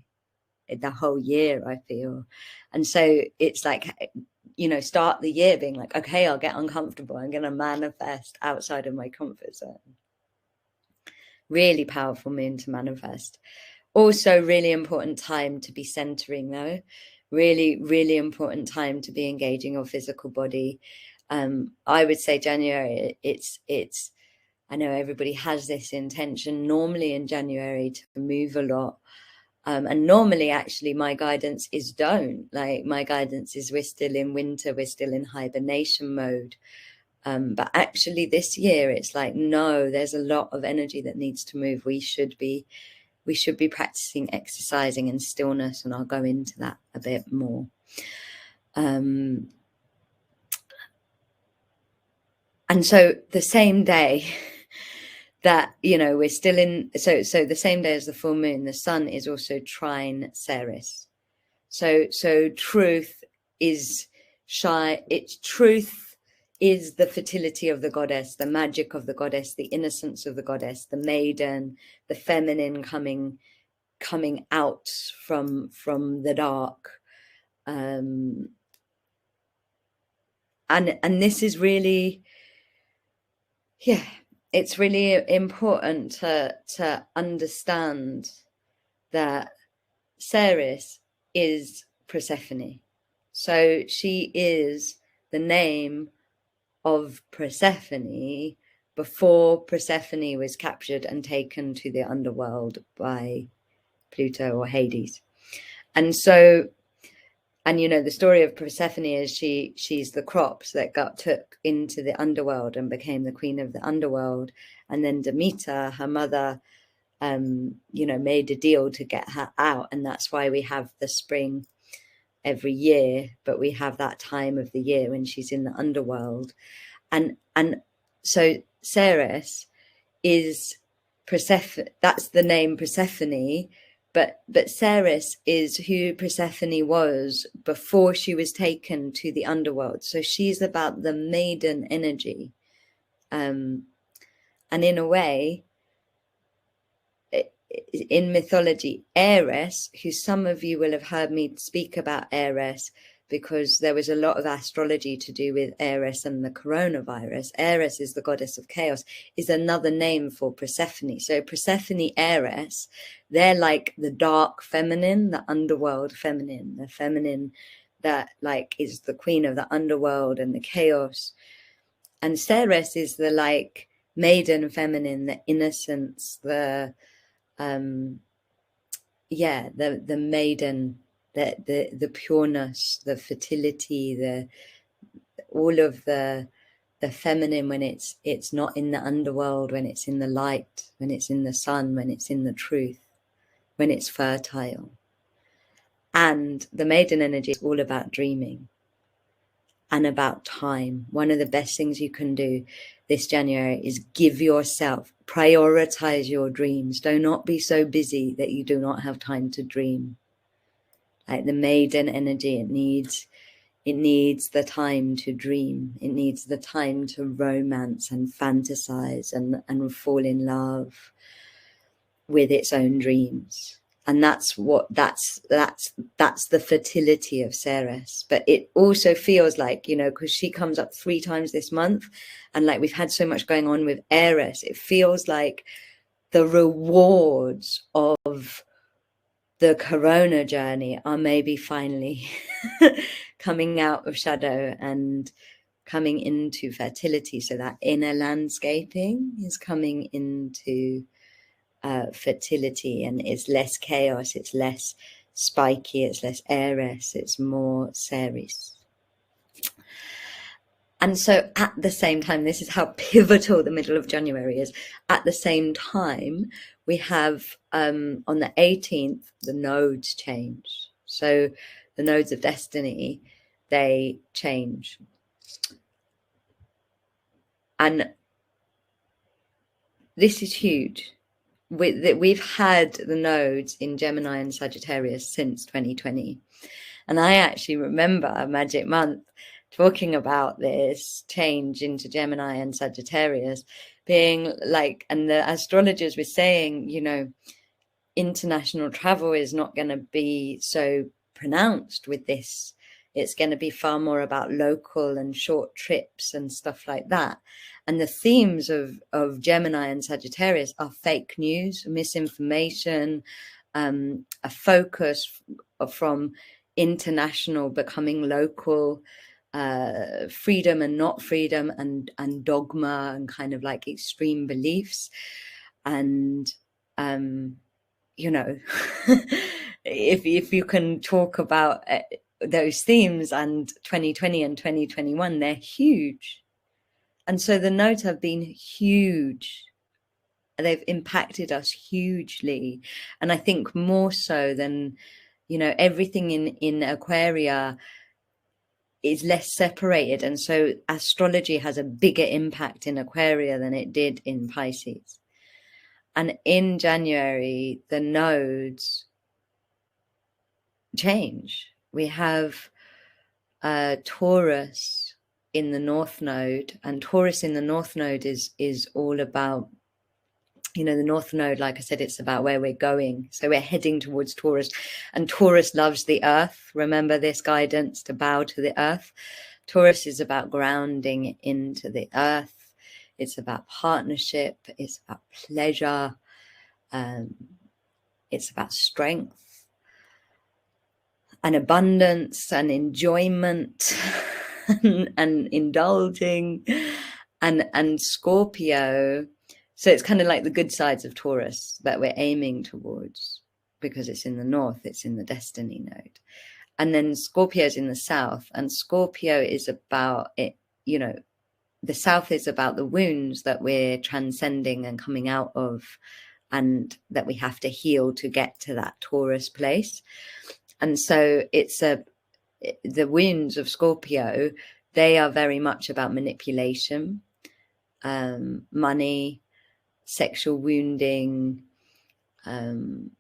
the whole year, I feel. And so it's like, you know, start the year being like, okay, I'll get uncomfortable. I'm going to manifest outside of my comfort zone. Really powerful moon to manifest. Also really important time to be centering though. Really, really important time to be engaging your physical body. I would say January, it's I know everybody has this intention normally in January to move a lot. And normally actually my guidance is don't. Like, my guidance is we're still in winter, we're still in hibernation mode. But actually this year it's like, no, there's a lot of energy that needs to move. We should be practicing exercising and stillness, and I'll go into that a bit more. And so the same day that, you know, we're still in, so the same day as the full moon, the sun is also trine Ceres. So truth is shy. It's truth is the fertility of the goddess, the magic of the goddess, the innocence of the goddess, the maiden, the feminine coming out from the dark. And this is really, yeah, it's really important to understand that Ceres is Persephone. So she is the name of Persephone before Persephone was captured and taken to the underworld by Pluto or Hades. And so, and you know, the story of Persephone is she's the crops that got took into the underworld and became the queen of the underworld. And then Demeter, her mother, you know, made a deal to get her out. And that's why we have the spring every year, but we have that time of the year when she's in the underworld. And so Ceres is Persephone, that's the name Persephone, but Ceres is who Persephone was before she was taken to the underworld. So she's about the maiden energy. And in a way, in mythology, Ares, who some of you will have heard me speak about Ares, because there was a lot of astrology to do with Ares and the coronavirus. Ares is the goddess of chaos, is another name for Persephone. So Persephone, Ares, they're like the dark feminine, the underworld feminine, the feminine that like is the queen of the underworld and the chaos. And Ceres is the like maiden feminine, the innocence, the the maiden, the pureness, the fertility, the all of the feminine when it's not in the underworld, when it's in the light, when it's in the sun, when it's in the truth, when it's fertile. And the maiden energy is all about dreaming and about time. One of the best things you can do this January is give yourself, prioritize your dreams. Do not be so busy that you do not have time to dream. Like the maiden energy, it needs the time to dream. It needs the time to romance and fantasize and fall in love with its own dreams. And that's the fertility of Ceres. But it also feels like, you know, because she comes up 3 times this month, and like we've had so much going on with Eris, it feels like the rewards of the corona journey are maybe finally coming out of shadow and coming into fertility. So that inner landscaping is coming into fertility, and it's less chaos, it's less spiky, it's less Eris, it's more Ceres. And so at the same time, this is how pivotal the middle of January is. At the same time, we have on the 18th, the nodes change. So the nodes of destiny, they change. And this is huge. We've had the nodes in Gemini and Sagittarius since 2020. And I actually remember Magic Month talking about this change into Gemini and Sagittarius being like, and the astrologers were saying, you know, international travel is not going to be so pronounced with this. It's going to be far more about local and short trips and stuff like that. And the themes of Gemini and Sagittarius are fake news, misinformation, a focus from international becoming local, freedom and not freedom, and dogma and kind of like extreme beliefs. And you know, if you can talk about those themes, and 2020 and 2021, they're huge. And so the nodes have been huge. They've impacted us hugely. And I think more so than, you know, everything in Aquaria is less separated. And so astrology has a bigger impact in Aquaria than it did in Pisces. And in January, the nodes change. We have Taurus in the North Node, and Taurus in the North Node is all about, you know, the North Node, like I said, it's about where we're going. So we're heading towards Taurus, and Taurus loves the earth. Remember this guidance to bow to the earth. Taurus is about grounding into the earth. It's about partnership. It's about pleasure. It's about strength and abundance and enjoyment and indulging, and Scorpio. So it's kind of like the good sides of Taurus that we're aiming towards, because it's in the north, it's in the destiny node. And then Scorpio is in the south, and Scorpio is about it, you know, the south is about the wounds that we're transcending and coming out of, and that we have to heal to get to that Taurus place. And so it's the wounds of Scorpio, they are very much about manipulation, money, sexual wounding, kind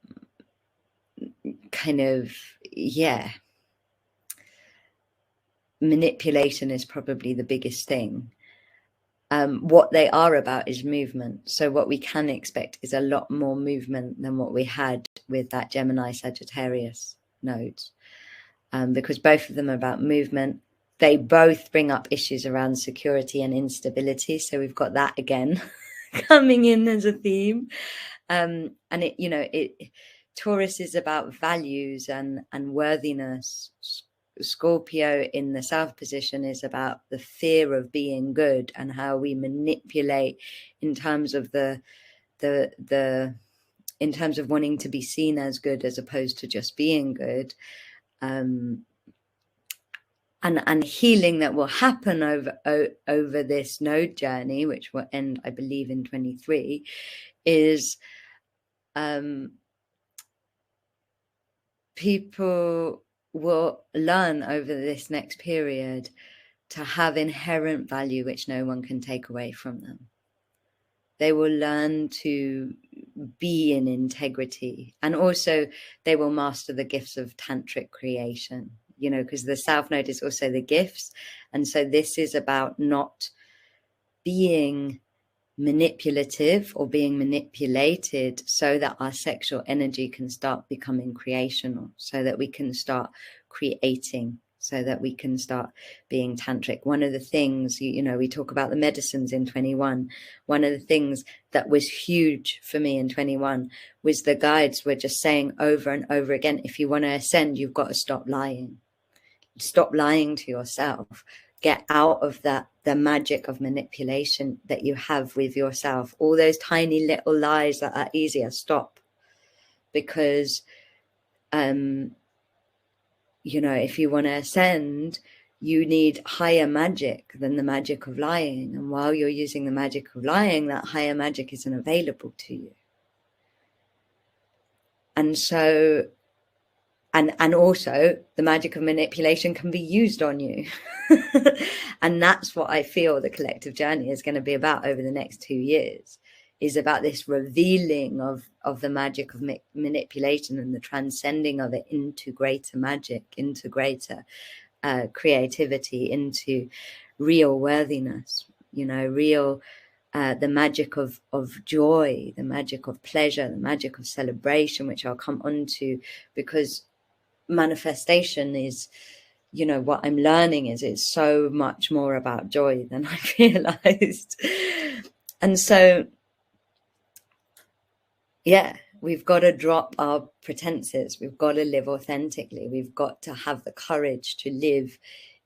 of, yeah. Manipulation is probably the biggest thing. What they are about is movement. So what we can expect is a lot more movement than what we had with that Gemini Sagittarius nodes, because both of them are about movement. They both bring up issues around security and instability. So we've got that again coming in as a theme. And it, you know, Taurus is about values and worthiness. Scorpio in the south position is about the fear of being good and how we manipulate in terms of in terms of wanting to be seen as good as opposed to just being good. And healing that will happen over this node journey, which will end, I believe, in 23, is people will learn over this next period to have inherent value which no one can take away from them. They will learn to be in integrity, and also they will master the gifts of tantric creation, you know, because the south node is also the gifts. And so this is about not being manipulative or being manipulated, so that our sexual energy can start becoming creational, so that we can start creating, so that we can start being tantric. One of the things, you know, we talk about the medicines in 21. One of the things that was huge for me in 21 was the guides were just saying over and over again, if you want to ascend, you've got to stop lying. Stop lying to yourself. Get out of the magic of manipulation that you have with yourself. All those tiny little lies that are easier, stop. Because, you know, if you want to ascend, you need higher magic than the magic of lying. And while you're using the magic of lying, that higher magic isn't available to you. And so, and also the magic of manipulation can be used on you. And that's what I feel the collective journey is going to be about over the next 2 years, is about this revealing of the magic of manipulation and the transcending of it into greater magic, into greater creativity, into real worthiness, real the magic of joy, the magic of pleasure, the magic of celebration, which I'll come on to, because manifestation is, what I'm learning is it's so much more about joy than I realized. And so, yeah, we've got to drop our pretenses. We've got to live authentically. We've got to have the courage to live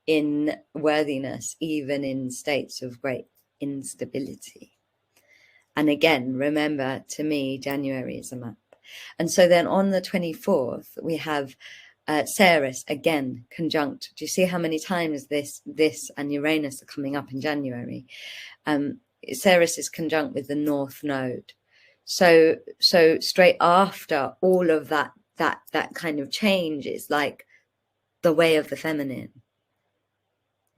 in worthiness, even in states of great instability. And again, remember, to me, January is a map. And so then on the 24th, we have Ceres again, conjunct. Do you see how many times this and Uranus are coming up in January? Ceres is conjunct with the North Node. So straight after all of that kind of change is like the way of the feminine.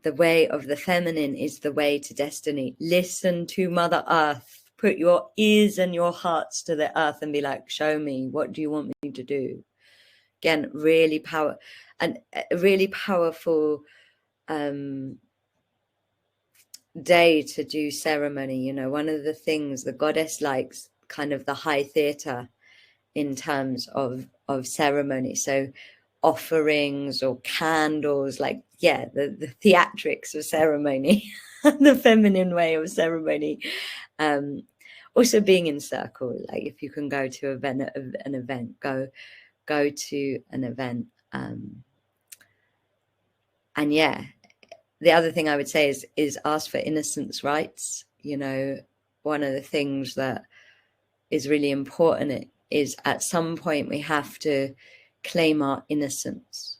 The way of the feminine is the way to destiny. Listen to Mother Earth. Put your ears and your hearts to the earth and be like, show me, what do you want me to do? Again, really powerful day to do ceremony. One of the things the goddess likes, kind of the high theater in terms of ceremony. So offerings or candles, like, the theatrics of ceremony, the feminine way of ceremony. Also being in circle, like if you can go to an event, go to an event. And the other thing I would say is ask for Innocence Rights. One of the things that is really important is at some point we have to claim our innocence.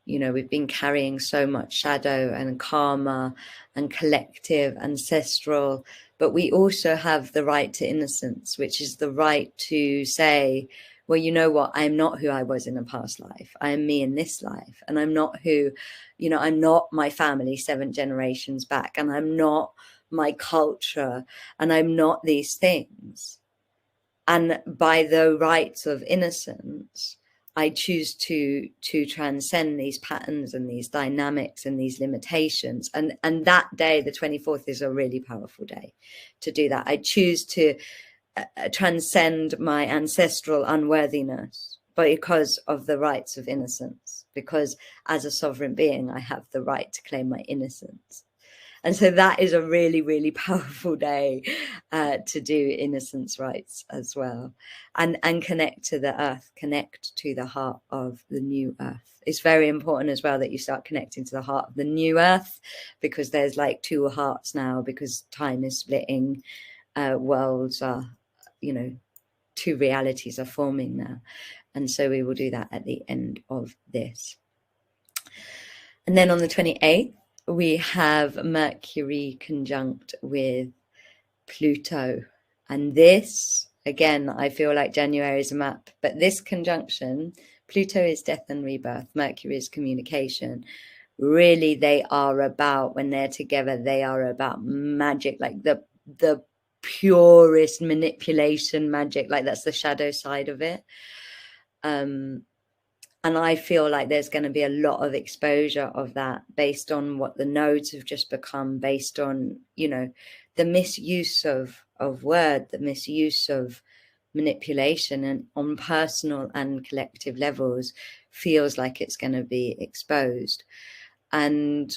We've been carrying so much shadow and karma and collective ancestral, but we also have the right to innocence, which is the right to say, well, you know what, I'm not who I was in a past life. I am me in this life. And I'm not I'm not my family 7 generations back, and I'm not my culture, and I'm not these things. And by the rights of innocence, I choose to transcend these patterns and these dynamics and these limitations. And that day, the 24th, is a really powerful day to do that. I choose to transcend my ancestral unworthiness because of the rights of innocence, because as a sovereign being, I have the right to claim my innocence. And so that is a really, really powerful day to do Innocence Rights as well. And connect to the earth, connect to the heart of the new earth. It's very important as well that you start connecting to the heart of the new earth, because there's like 2 hearts now, because time is splitting, worlds are, 2 realities are forming now. And so we will do that at the end of this. And then on the 28th, we have Mercury conjunct with Pluto. And this, again, I feel like January is a map, but this conjunction, Pluto is death and rebirth, Mercury is communication. Really, they are about, when they're together, they are about magic, like the purest manipulation magic, like that's the shadow side of it. And I feel like there's going to be a lot of exposure of that based on what the nodes have just become, based on, the misuse of word, the misuse of manipulation, and on personal and collective levels feels like it's going to be exposed. But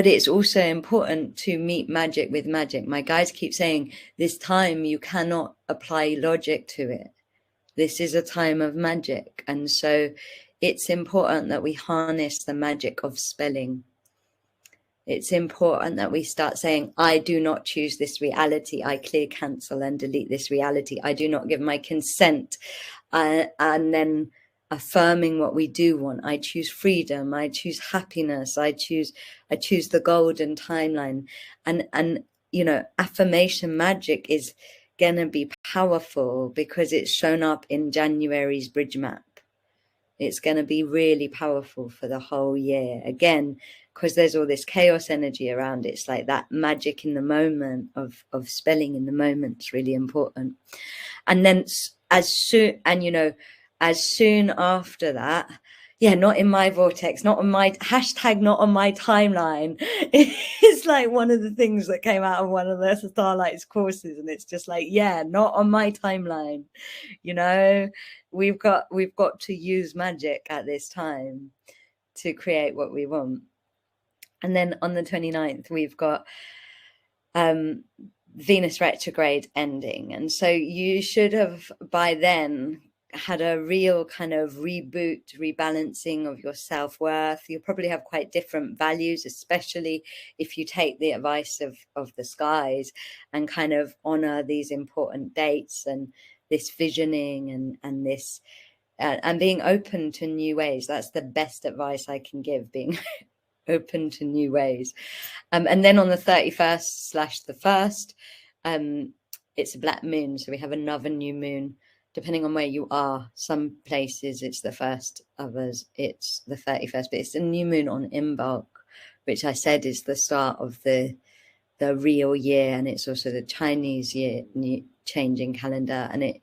it's also important to meet magic with magic. My guides keep saying this time you cannot apply logic to it. This is a time of magic. And so it's important that we harness the magic of spelling. It's important that we start saying, I do not choose this reality. I clear, cancel, and delete this reality. I do not give my consent. And then affirming what we do want. I choose freedom, I choose happiness, I choose the golden timeline. And you know, affirmation magic is gonna be powerful because it's shown up in January's bridge map. It's going to be really powerful for the whole year. Again, because there's all this chaos energy around it. It's like that magic in the moment of spelling in the moment is really important. And then as soon after that, yeah, not in my vortex, not on my hashtag, not on my timeline. It's like one of the things that came out of one of the Starlight's courses. And it's just like, yeah, not on my timeline. You know, we've got to use magic at this time to create what we want. And then on the 29th, we've got Venus retrograde ending. And so you should have by then had a real kind of reboot, rebalancing of your self-worth. You'll probably have quite different values, especially if you take the advice of the skies and kind of honor these important dates and this visioning and this and being open to new ways. That's the best advice I can give, being open to new ways. And then on the 31st / the 1st, it's a black moon. So we have another new moon, depending on where you are. Some places it's the 1st, others it's the 31st, but it's a new moon on Imbolc, which I said is the start of the real year. And it's also the Chinese year, new changing calendar. And it,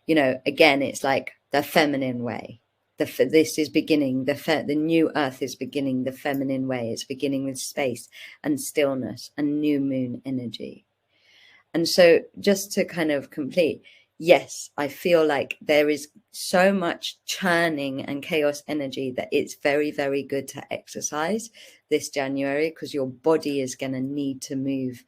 you know, again, it's like the feminine way. This is beginning, the new earth is beginning the feminine way. It's beginning with space and stillness and new moon energy. And so just to kind of complete, yes, I feel like there is so much churning and chaos energy that it's very, very good to exercise this January, because your body is going to need to move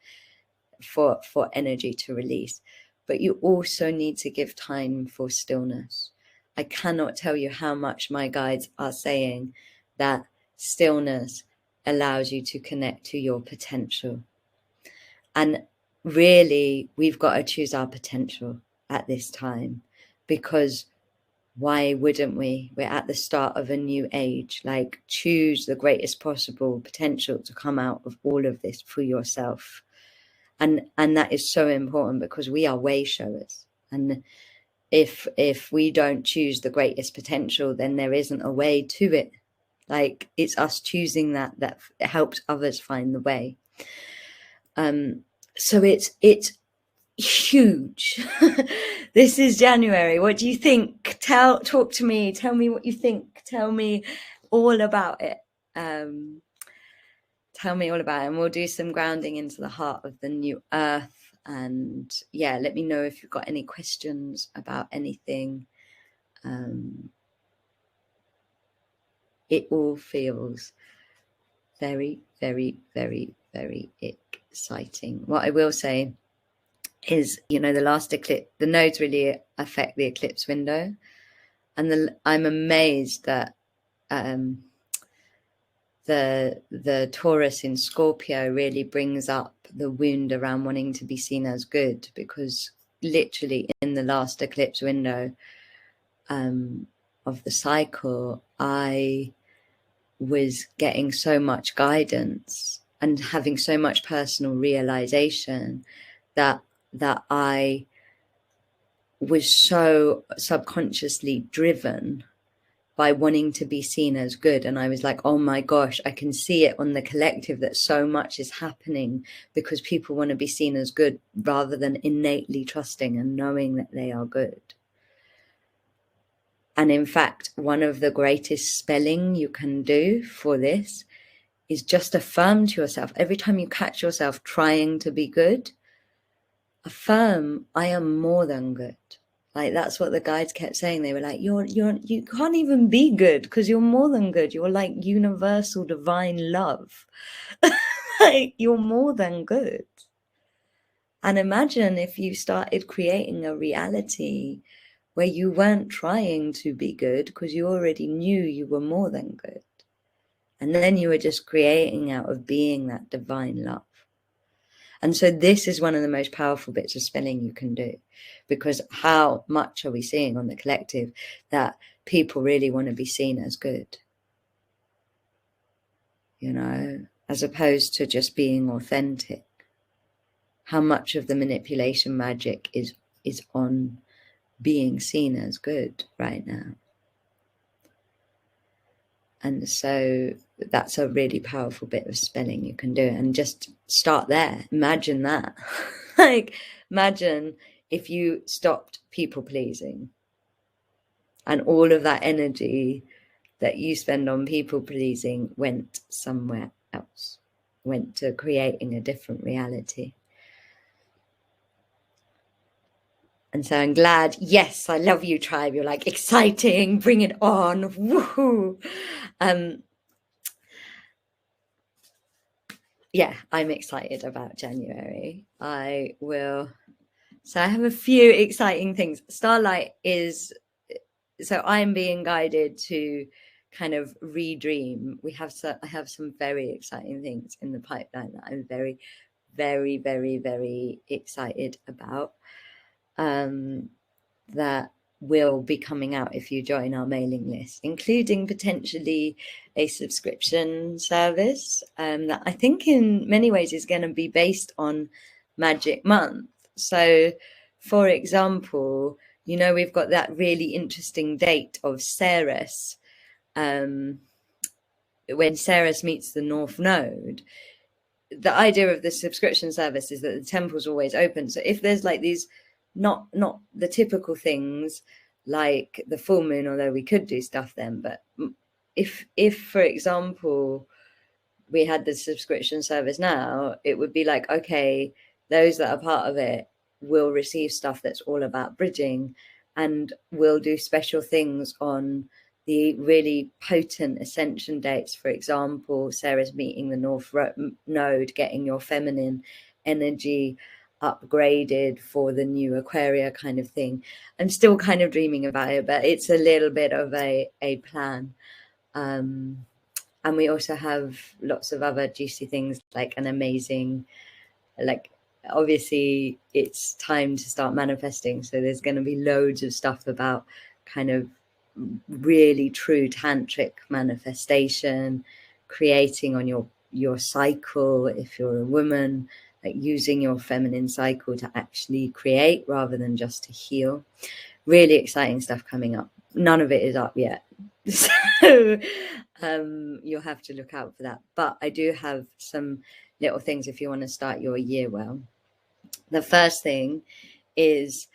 for energy to release. But you also need to give time for stillness. I cannot tell you how much my guides are saying that stillness allows you to connect to your potential. And really, we've got to choose our potential at this time, because why wouldn't we? We're at the start of a new age. Like, choose the greatest possible potential to come out of all of this for yourself. And that is so important, because we are way showers. And if we don't choose the greatest potential, then there isn't a way to it. Like, it's us choosing that helps others find the way. So it's huge. This is January. What do you think? Talk to me. Tell me what you think. Tell me all about it. Tell me all about it. And we'll do some grounding into the heart of the new earth. And yeah, let me know if you've got any questions about anything. It all feels very, very, very, very exciting. What I will say is, you know, the last eclipse, the nodes really affect the eclipse window. And I'm amazed that the Taurus in Scorpio really brings up the wound around wanting to be seen as good, because literally in the last eclipse window of the cycle, I was getting so much guidance and having so much personal realization that I was so subconsciously driven by wanting to be seen as good. And I was like, oh my gosh, I can see it on the collective that so much is happening because people want to be seen as good rather than innately trusting and knowing that they are good. And in fact, one of the greatest spelling you can do for this is just affirm to yourself. Every time you catch yourself trying to be good, affirm, I am more than good. Like, that's what the guides kept saying. They were like, you can't even be good because you're more than good. You're like universal divine love. Like, you're more than good. And imagine if you started creating a reality where you weren't trying to be good because you already knew you were more than good. And then you were just creating out of being that divine love. And so this is one of the most powerful bits of spelling you can do, because how much are we seeing on the collective that people really want to be seen as good, you know, as opposed to just being authentic. How much of the manipulation magic is on being seen as good right now? And so that's a really powerful bit of spelling you can do. And just start there. Imagine that. Like, imagine if you stopped people pleasing and all of that energy that you spend on people pleasing went somewhere else, went to creating a different reality. And so I'm glad. Yes, I love you, tribe. You're like, exciting, bring it on. Woohoo. Yeah, I'm excited about January. So I have a few exciting things. Starlight is, so I'm being guided to kind of redream. I have some very exciting things in the pipeline that I'm very, very, very, very excited about. That will be coming out if you join our mailing list, including potentially a subscription service that I think in many ways is going to be based on Magic Month. So, for example, you know, we've got that really interesting date of Ceres, when Ceres meets the North Node. The idea of the subscription service is that the temple's always open. So if there's like these not the typical things like the full moon, although we could do stuff then, but if for example we had the subscription service now, it would be like, okay, those that are part of it will receive stuff that's all about bridging, and we'll do special things on the really potent ascension dates. For example, Sarah's meeting the North Node, getting your feminine energy upgraded for the new Aquaria kind of thing. I'm still kind of dreaming about it, but it's a little bit of a plan. And we also have lots of other juicy things, like an amazing, like, obviously it's time to start manifesting. So there's going to be loads of stuff about kind of really true tantric manifestation, creating on your cycle if you're a woman, like using your feminine cycle to actually create rather than just to heal. Really exciting stuff coming up. None of it is up yet, so you'll have to look out for that. But I do have some little things if you want to start your year well. The first thing is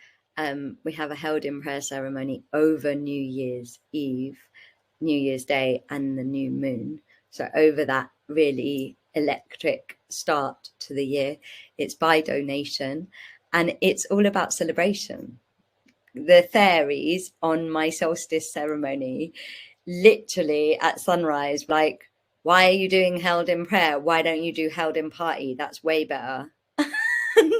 we have a held in prayer ceremony over New Year's Eve, New Year's Day, and the new moon. So over that really electric start to the year, it's by donation, and it's all about celebration. The fairies on my solstice ceremony, literally at sunrise, like, why are you doing held in prayer? Why don't you do held in party? That's way better.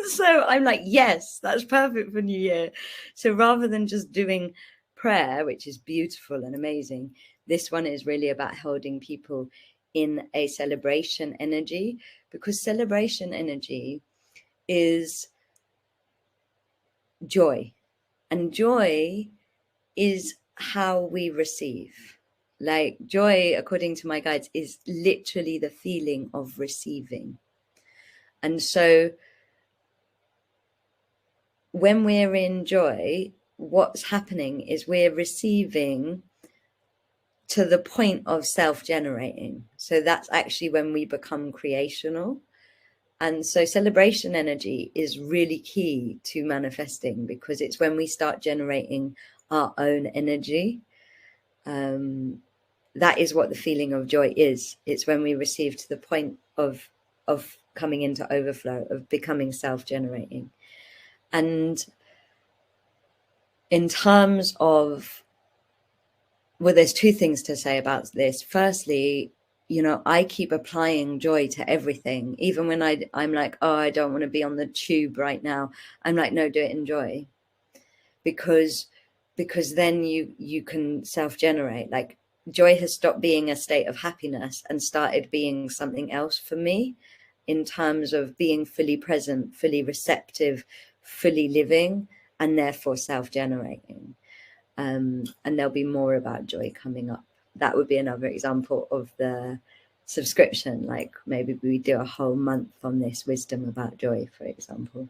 So I'm like, yes, that's perfect for New Year. So rather than just doing prayer, which is beautiful and amazing, this one is really about holding people in a celebration energy, because celebration energy is joy, and joy is how we receive. Like, joy, according to my guides, is literally the feeling of receiving. And so when we're in joy, what's happening is we're receiving to the point of self-generating. So that's actually when we become creational. And so celebration energy is really key to manifesting, because it's when we start generating our own energy. That is what the feeling of joy is. It's when we receive to the point of coming into overflow, of becoming self-generating. And in terms of, well, there's two things to say about this. Firstly, you know, I keep applying joy to everything. Even when I'm like, oh, I don't want to be on the tube right now, I'm like, no, do it in joy. Because then you can self-generate. Like, joy has stopped being a state of happiness and started being something else for me, in terms of being fully present, fully receptive, fully living, and therefore self-generating. And there'll be more about joy coming up. That would be another example of the subscription. Like maybe we do a whole month on this wisdom about joy, for example.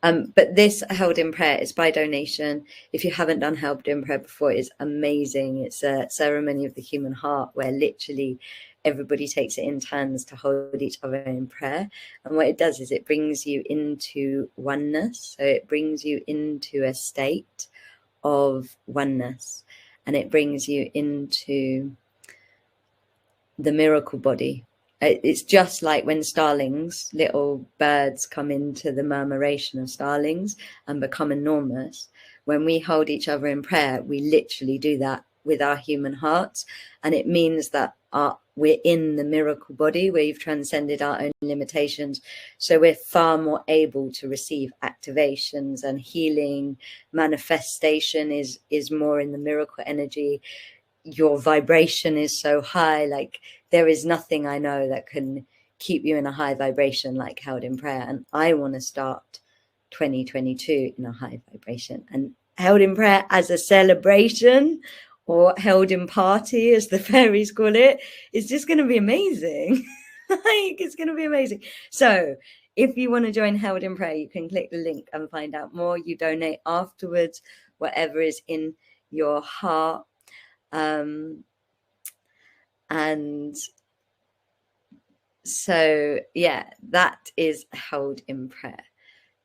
But this Held in Prayer is by donation. If you haven't done Held in Prayer before, it's amazing. It's a ceremony of the human heart where literally everybody takes it in turns to hold each other in prayer. And what it does is it brings you into oneness. So it brings you into a state of oneness, and it brings you into the miracle body. It's just like when starlings, little birds, come into the murmuration of starlings and become enormous. When we hold each other in prayer, we literally do that with our human hearts. And it means that we're in the miracle body. We've transcended our own limitations. So we're far more able to receive activations and healing. Manifestation is more in the miracle energy. Your vibration is so high. Like there is nothing I know that can keep you in a high vibration like Held in Prayer. And I want to start 2022 in a high vibration. And Held in Prayer as a celebration, or held in party as the fairies call it, is just going to be amazing. Like it's going to be amazing. So if you want to join Held in Prayer, you can click the link and find out more. You donate afterwards, whatever is in your heart. And so yeah, that is Held in Prayer.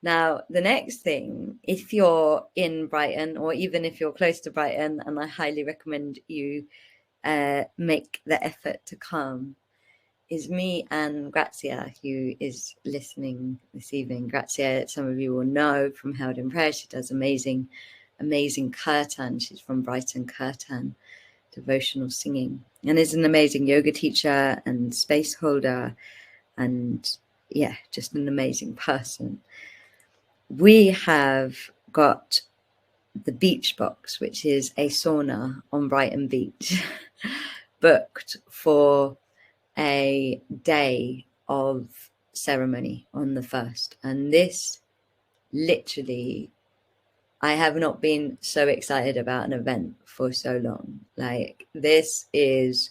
Now the next thing, if you're in Brighton, or even if you're close to Brighton, and I highly recommend you make the effort to come, is me and Grazia, who is listening this evening. Grazia, some of you will know from Held in Prayer. She does amazing kirtan. She's from Brighton, kirtan devotional singing, and is an amazing yoga teacher and space holder, and yeah, just an amazing person. We have got the Beach Box, which is a sauna on Brighton Beach, booked for a day of ceremony on the 1st. And this literally, I have not been so excited about an event for so long. Like this is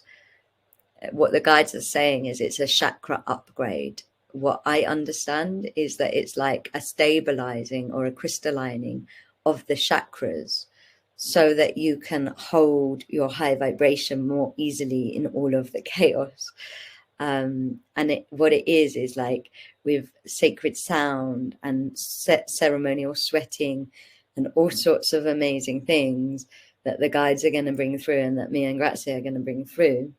what the guides are saying, is it's a chakra upgrade. What I understand is that it's like a stabilizing or a crystallining of the chakras so that you can hold your high vibration more easily in all of the chaos. And what it is like with sacred sound and ceremonial sweating and all sorts of amazing things that the guides are going to bring through, and that me and Grazia are going to bring through,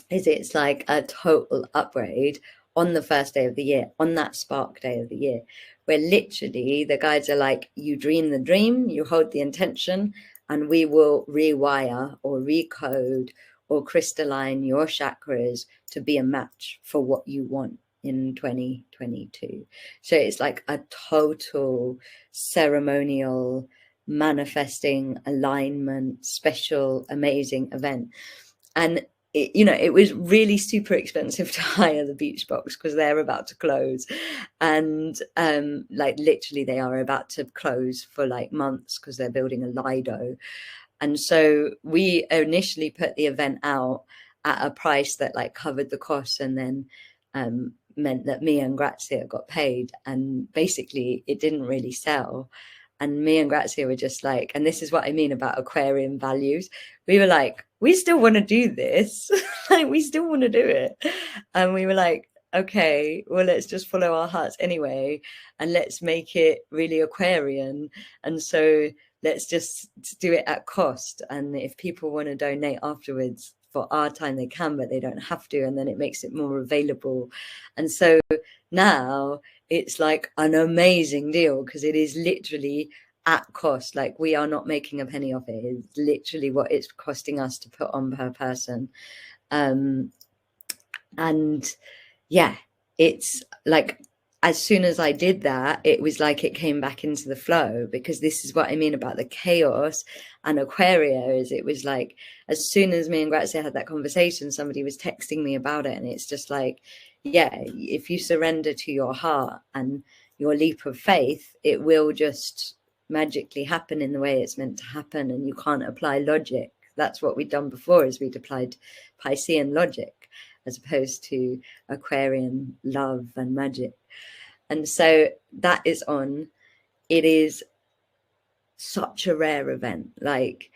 is it's like a total upgrade on the 1st day of the year, on that spark day of the year, where literally the guides are like, you dream the dream, you hold the intention, and we will rewire or recode or crystalline your chakras to be a match for what you want in 2022. So it's like a total ceremonial manifesting alignment, special, amazing event. And it was really super expensive to hire the Beach Box because they're about to close, and like literally they are about to close for like months because they're building a Lido. And so we initially put the event out at a price that like covered the costs, and then meant that me and Grazia got paid, and basically it didn't really sell. And me and Grazia were just like, and this is what I mean about Aquarian values, we were like, we still want to do this. Like we still want to do it. And we were like, okay, well, let's just follow our hearts anyway, and let's make it really Aquarian. And so let's just do it at cost. And if people want to donate afterwards for our time, they can, but they don't have to. And then it makes it more available. And so now it's like an amazing deal because it is literally at cost. Like we are not making a penny off it. It's literally what it's costing us to put on per person. And yeah, it's like, as soon as I did that, it was like it came back into the flow, because this is what I mean about the chaos and Aquarius. It was like, as soon as me and Grazia had that conversation, somebody was texting me about it. And it's just like, yeah, if you surrender to your heart and your leap of faith, it will just magically happen in the way it's meant to happen, and you can't apply logic. That's what we'd done before, is we'd applied Piscean logic as opposed to Aquarian love and magic. And so that is on. It is such a rare event. Like,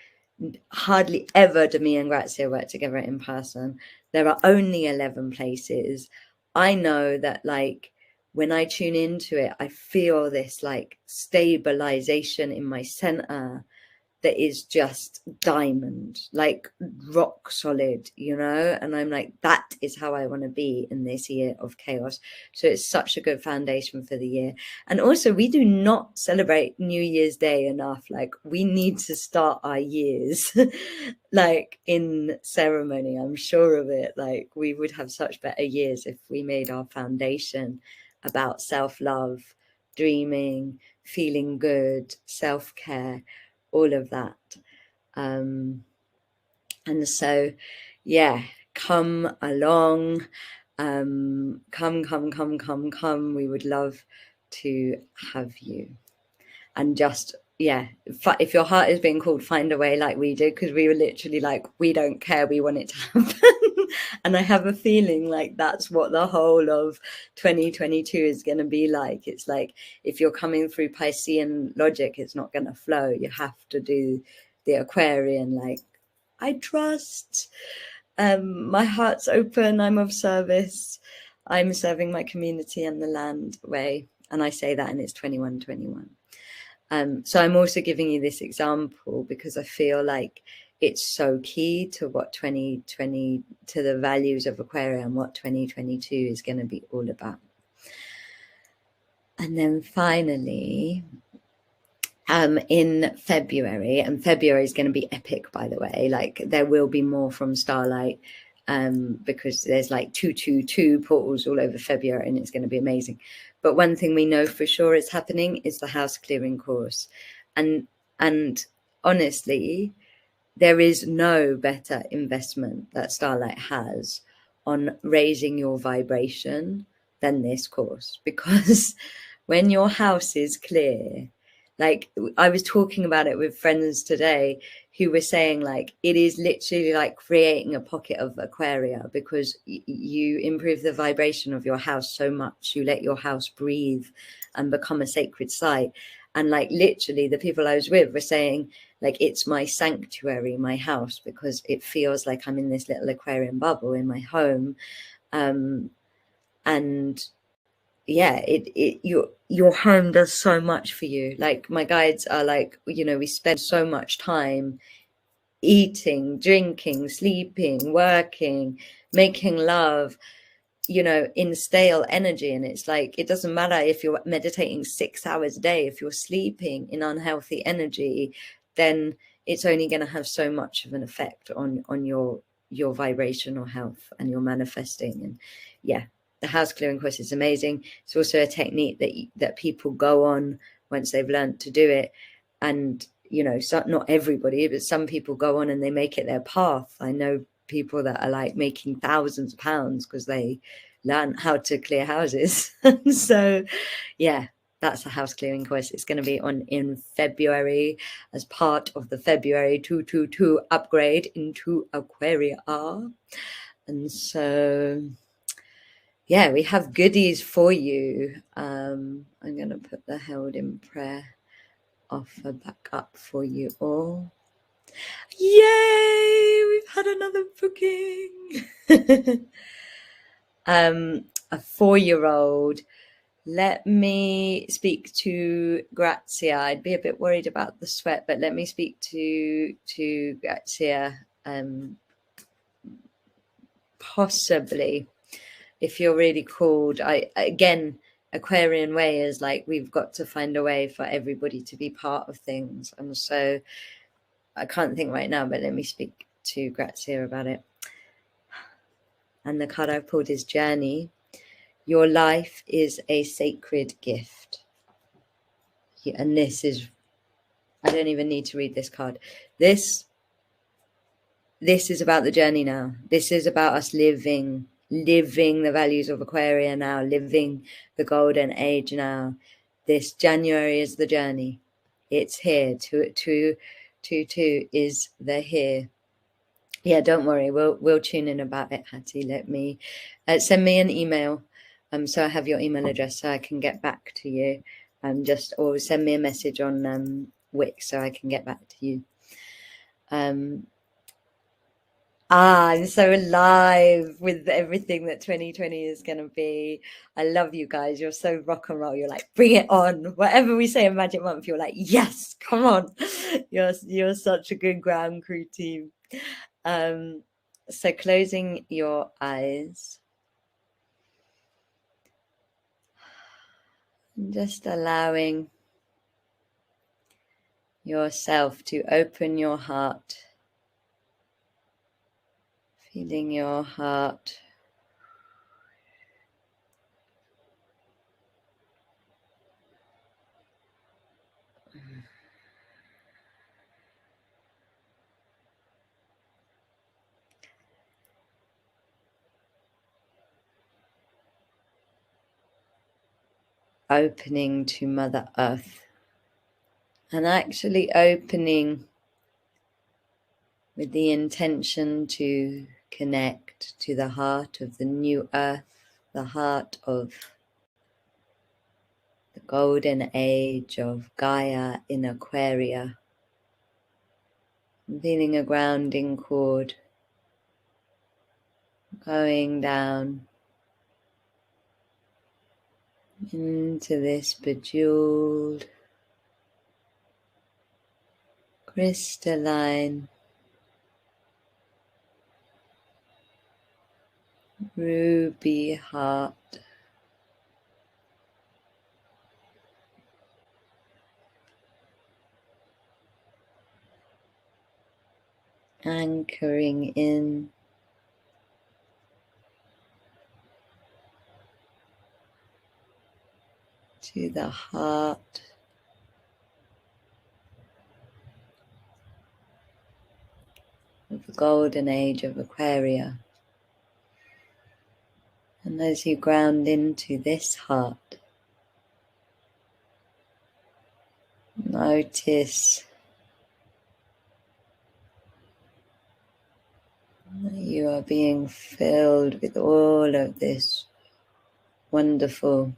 hardly ever do me and Grazia work together in person. There are only 11 places. I know that, like, when I tune into it, I feel this like stabilization in my center that is just diamond, like rock solid, you know? And I'm like, that is how I want to be in this year of chaos. So it's such a good foundation for the year. And also, we do not celebrate New Year's Day enough. Like, we need to start our years like in ceremony. I'm sure of it. Like, we would have such better years if we made our foundation about self-love, dreaming, feeling good, self-care, all of that. And so, yeah, come along, come. We would love to have you. And just, yeah, if your heart is being called, find a way like we did, because we were literally like, we don't care, we want it to happen. And I have a feeling like that's what the whole of 2022 is going to be like. It's like, if you're coming through Piscean logic, it's not going to flow. You have to do the Aquarian, like, I trust, my heart's open, I'm of service, I'm serving my community and the land way. And I say that, and it's 2121. So I'm also giving you this example because I feel like it's so key to what 2020, to the values of Aquarius, what 2022 is going to be all about. And then finally, in February, and February is going to be epic, by the way, like there will be more from Starlight, because there's like 222 portals all over February, and it's going to be amazing. But one thing we know for sure is happening is the house clearing course. And honestly, there is no better investment that Starlight has on raising your vibration than this course. Because when your house is clear, like I was talking about it with friends today who were saying, like, it is literally like creating a pocket of Aquaria, because you improve the vibration of your house so much. You let your house breathe and become a sacred site. And like literally the people I was with were saying, like, it's my sanctuary, my house, because it feels like I'm in this little Aquarian bubble in my home. And yeah, your home does so much for you. Like, my guides are like, you know, we spend so much time eating, drinking, sleeping, working, making love, you know, in stale energy. And it's like, it doesn't matter if you're meditating 6 hours a day, if you're sleeping in unhealthy energy, then it's only going to have so much of an effect on your vibrational health and your manifesting. And yeah, the house clearing course is amazing. It's also a technique that people go on once they've learned to do it. And, you know, so not everybody, but some people go on and they make it their path. I know people that are like making thousands of pounds because they learn how to clear houses. So yeah, that's a house clearing course. It's going to be on in February as part of the February 222 upgrade into Aquaria. And so yeah, we have goodies for you. I'm going to put the held in prayer offer back up for you all. Yay, we've had another booking. A 4-year-old. Let me speak to Grazia. I'd be a bit worried about the sweat, but let me speak to Grazia. Possibly, if you're really called. Again, Aquarian way is like, we've got to find a way for everybody to be part of things. And so I can't think right now, but let me speak to Grazia about it. And the card I've pulled is Journey. Your life is a sacred gift. And this is, I don't even need to read this card. This is about the journey now. This is about us living the values of Aquaria now, living the golden age now. This January is the journey. It's here. 222 is the here. Yeah, don't worry. We'll tune in about it, Hattie. Let me send me an email. So I have your email address so I can get back to you. Or send me a message on Wix so I can get back to you. I'm so alive with everything that 2020 is going to be. I love you guys. You're so rock and roll. You're like, bring it on. Whatever we say in Magic Month, you're like, yes, come on. You're such a good ground crew team. So closing your eyes. And just allowing yourself to open your heart. Feeling your heart opening to Mother Earth, and actually opening with the intention to connect to the heart of the new Earth, the heart of the golden age of Gaia in Aquaria. I'm feeling a grounding cord going down into this bejeweled, crystalline, ruby heart. Anchoring in to the heart of the golden age of Aquaria. And as you ground into this heart, notice that you are being filled with all of this wonderful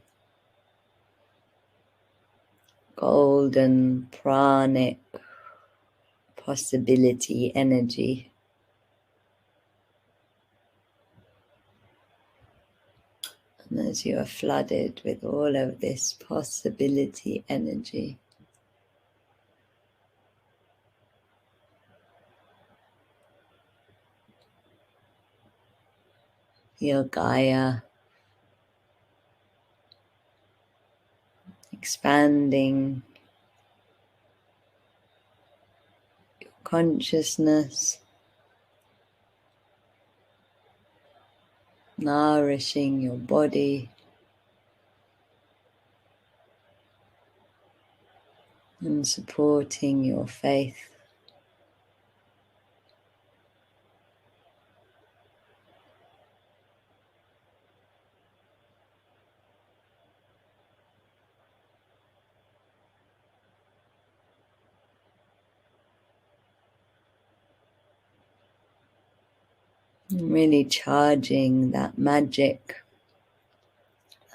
golden pranic possibility energy. And as you are flooded with all of this possibility energy, feel Gaia expanding your consciousness, nourishing your body, and supporting your faith. Really charging that magic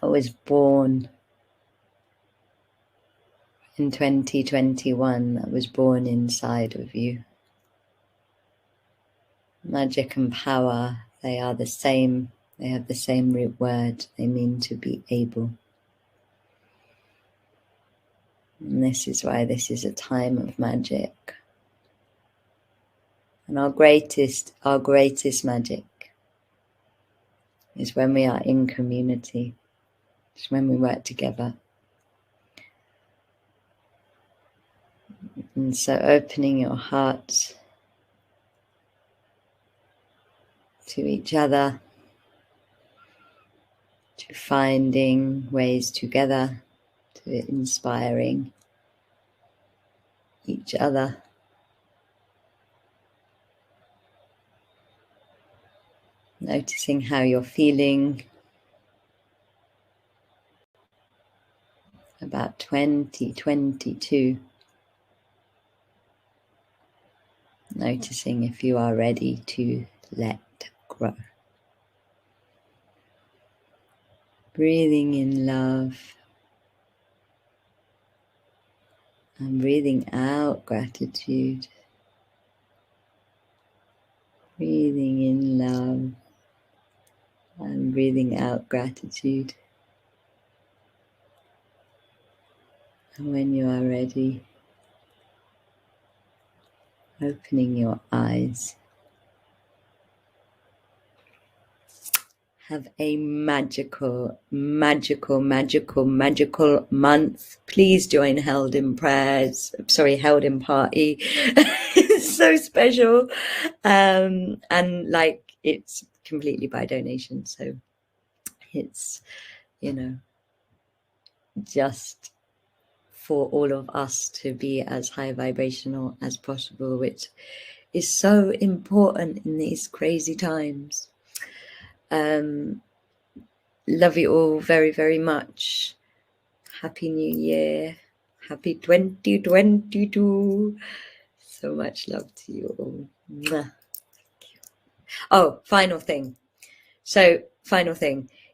that was born in 2021, that was born inside of you. Magic and power, they are the same. They have the same root word. They mean to be able. And this is why this is a time of magic. And our greatest magic is when we are in community. It's when we work together. And so opening your hearts to each other, to finding ways together, to inspiring each other. Noticing how you're feeling about 2022. Noticing if you are ready to let grow. Breathing in love and breathing out gratitude. Breathing in love and breathing out gratitude. And when you are ready, opening your eyes. Have a magical, magical, magical, magical month. Please join Held in Prayers. Sorry, Held in Party. It's so special. And like, it's completely by donation. So it's, you know, just for all of us to be as high vibrational as possible, which is so important in these crazy times. Love you all very, very much. Happy New Year. Happy 2022. So much love to you all. Mwah. Oh, final thing.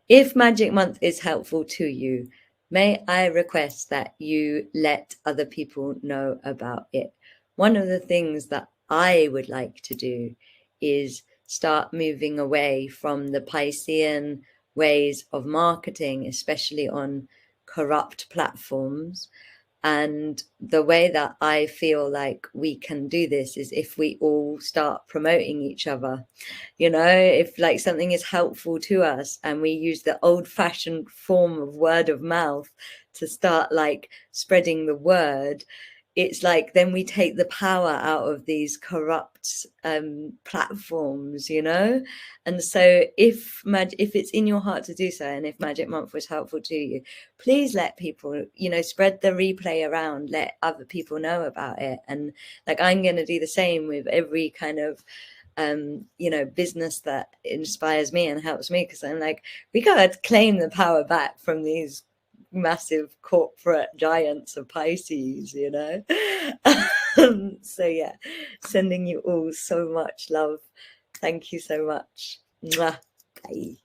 If Magic Month is helpful to you, may I request that you let other people know about it? One of the things that I would like to do is start moving away from the Piscean ways of marketing, especially on corrupt platforms. And the way that I feel like we can do this is if we all start promoting each other. You know, if like something is helpful to us and we use the old-fashioned form of word of mouth to start like spreading the word, it's like then we take the power out of these corrupt platforms, you know. And so if it's in your heart to do so, and if Magic Month was helpful to you, please let people, you know, spread the replay around, let other people know about it. And like, I'm going to do the same with every kind of you know, business that inspires me and helps me, because I'm like, we gotta claim the power back from these massive corporate giants of Pisces, you know. So yeah, sending you all so much love. Thank you so much. Mwah. Bye.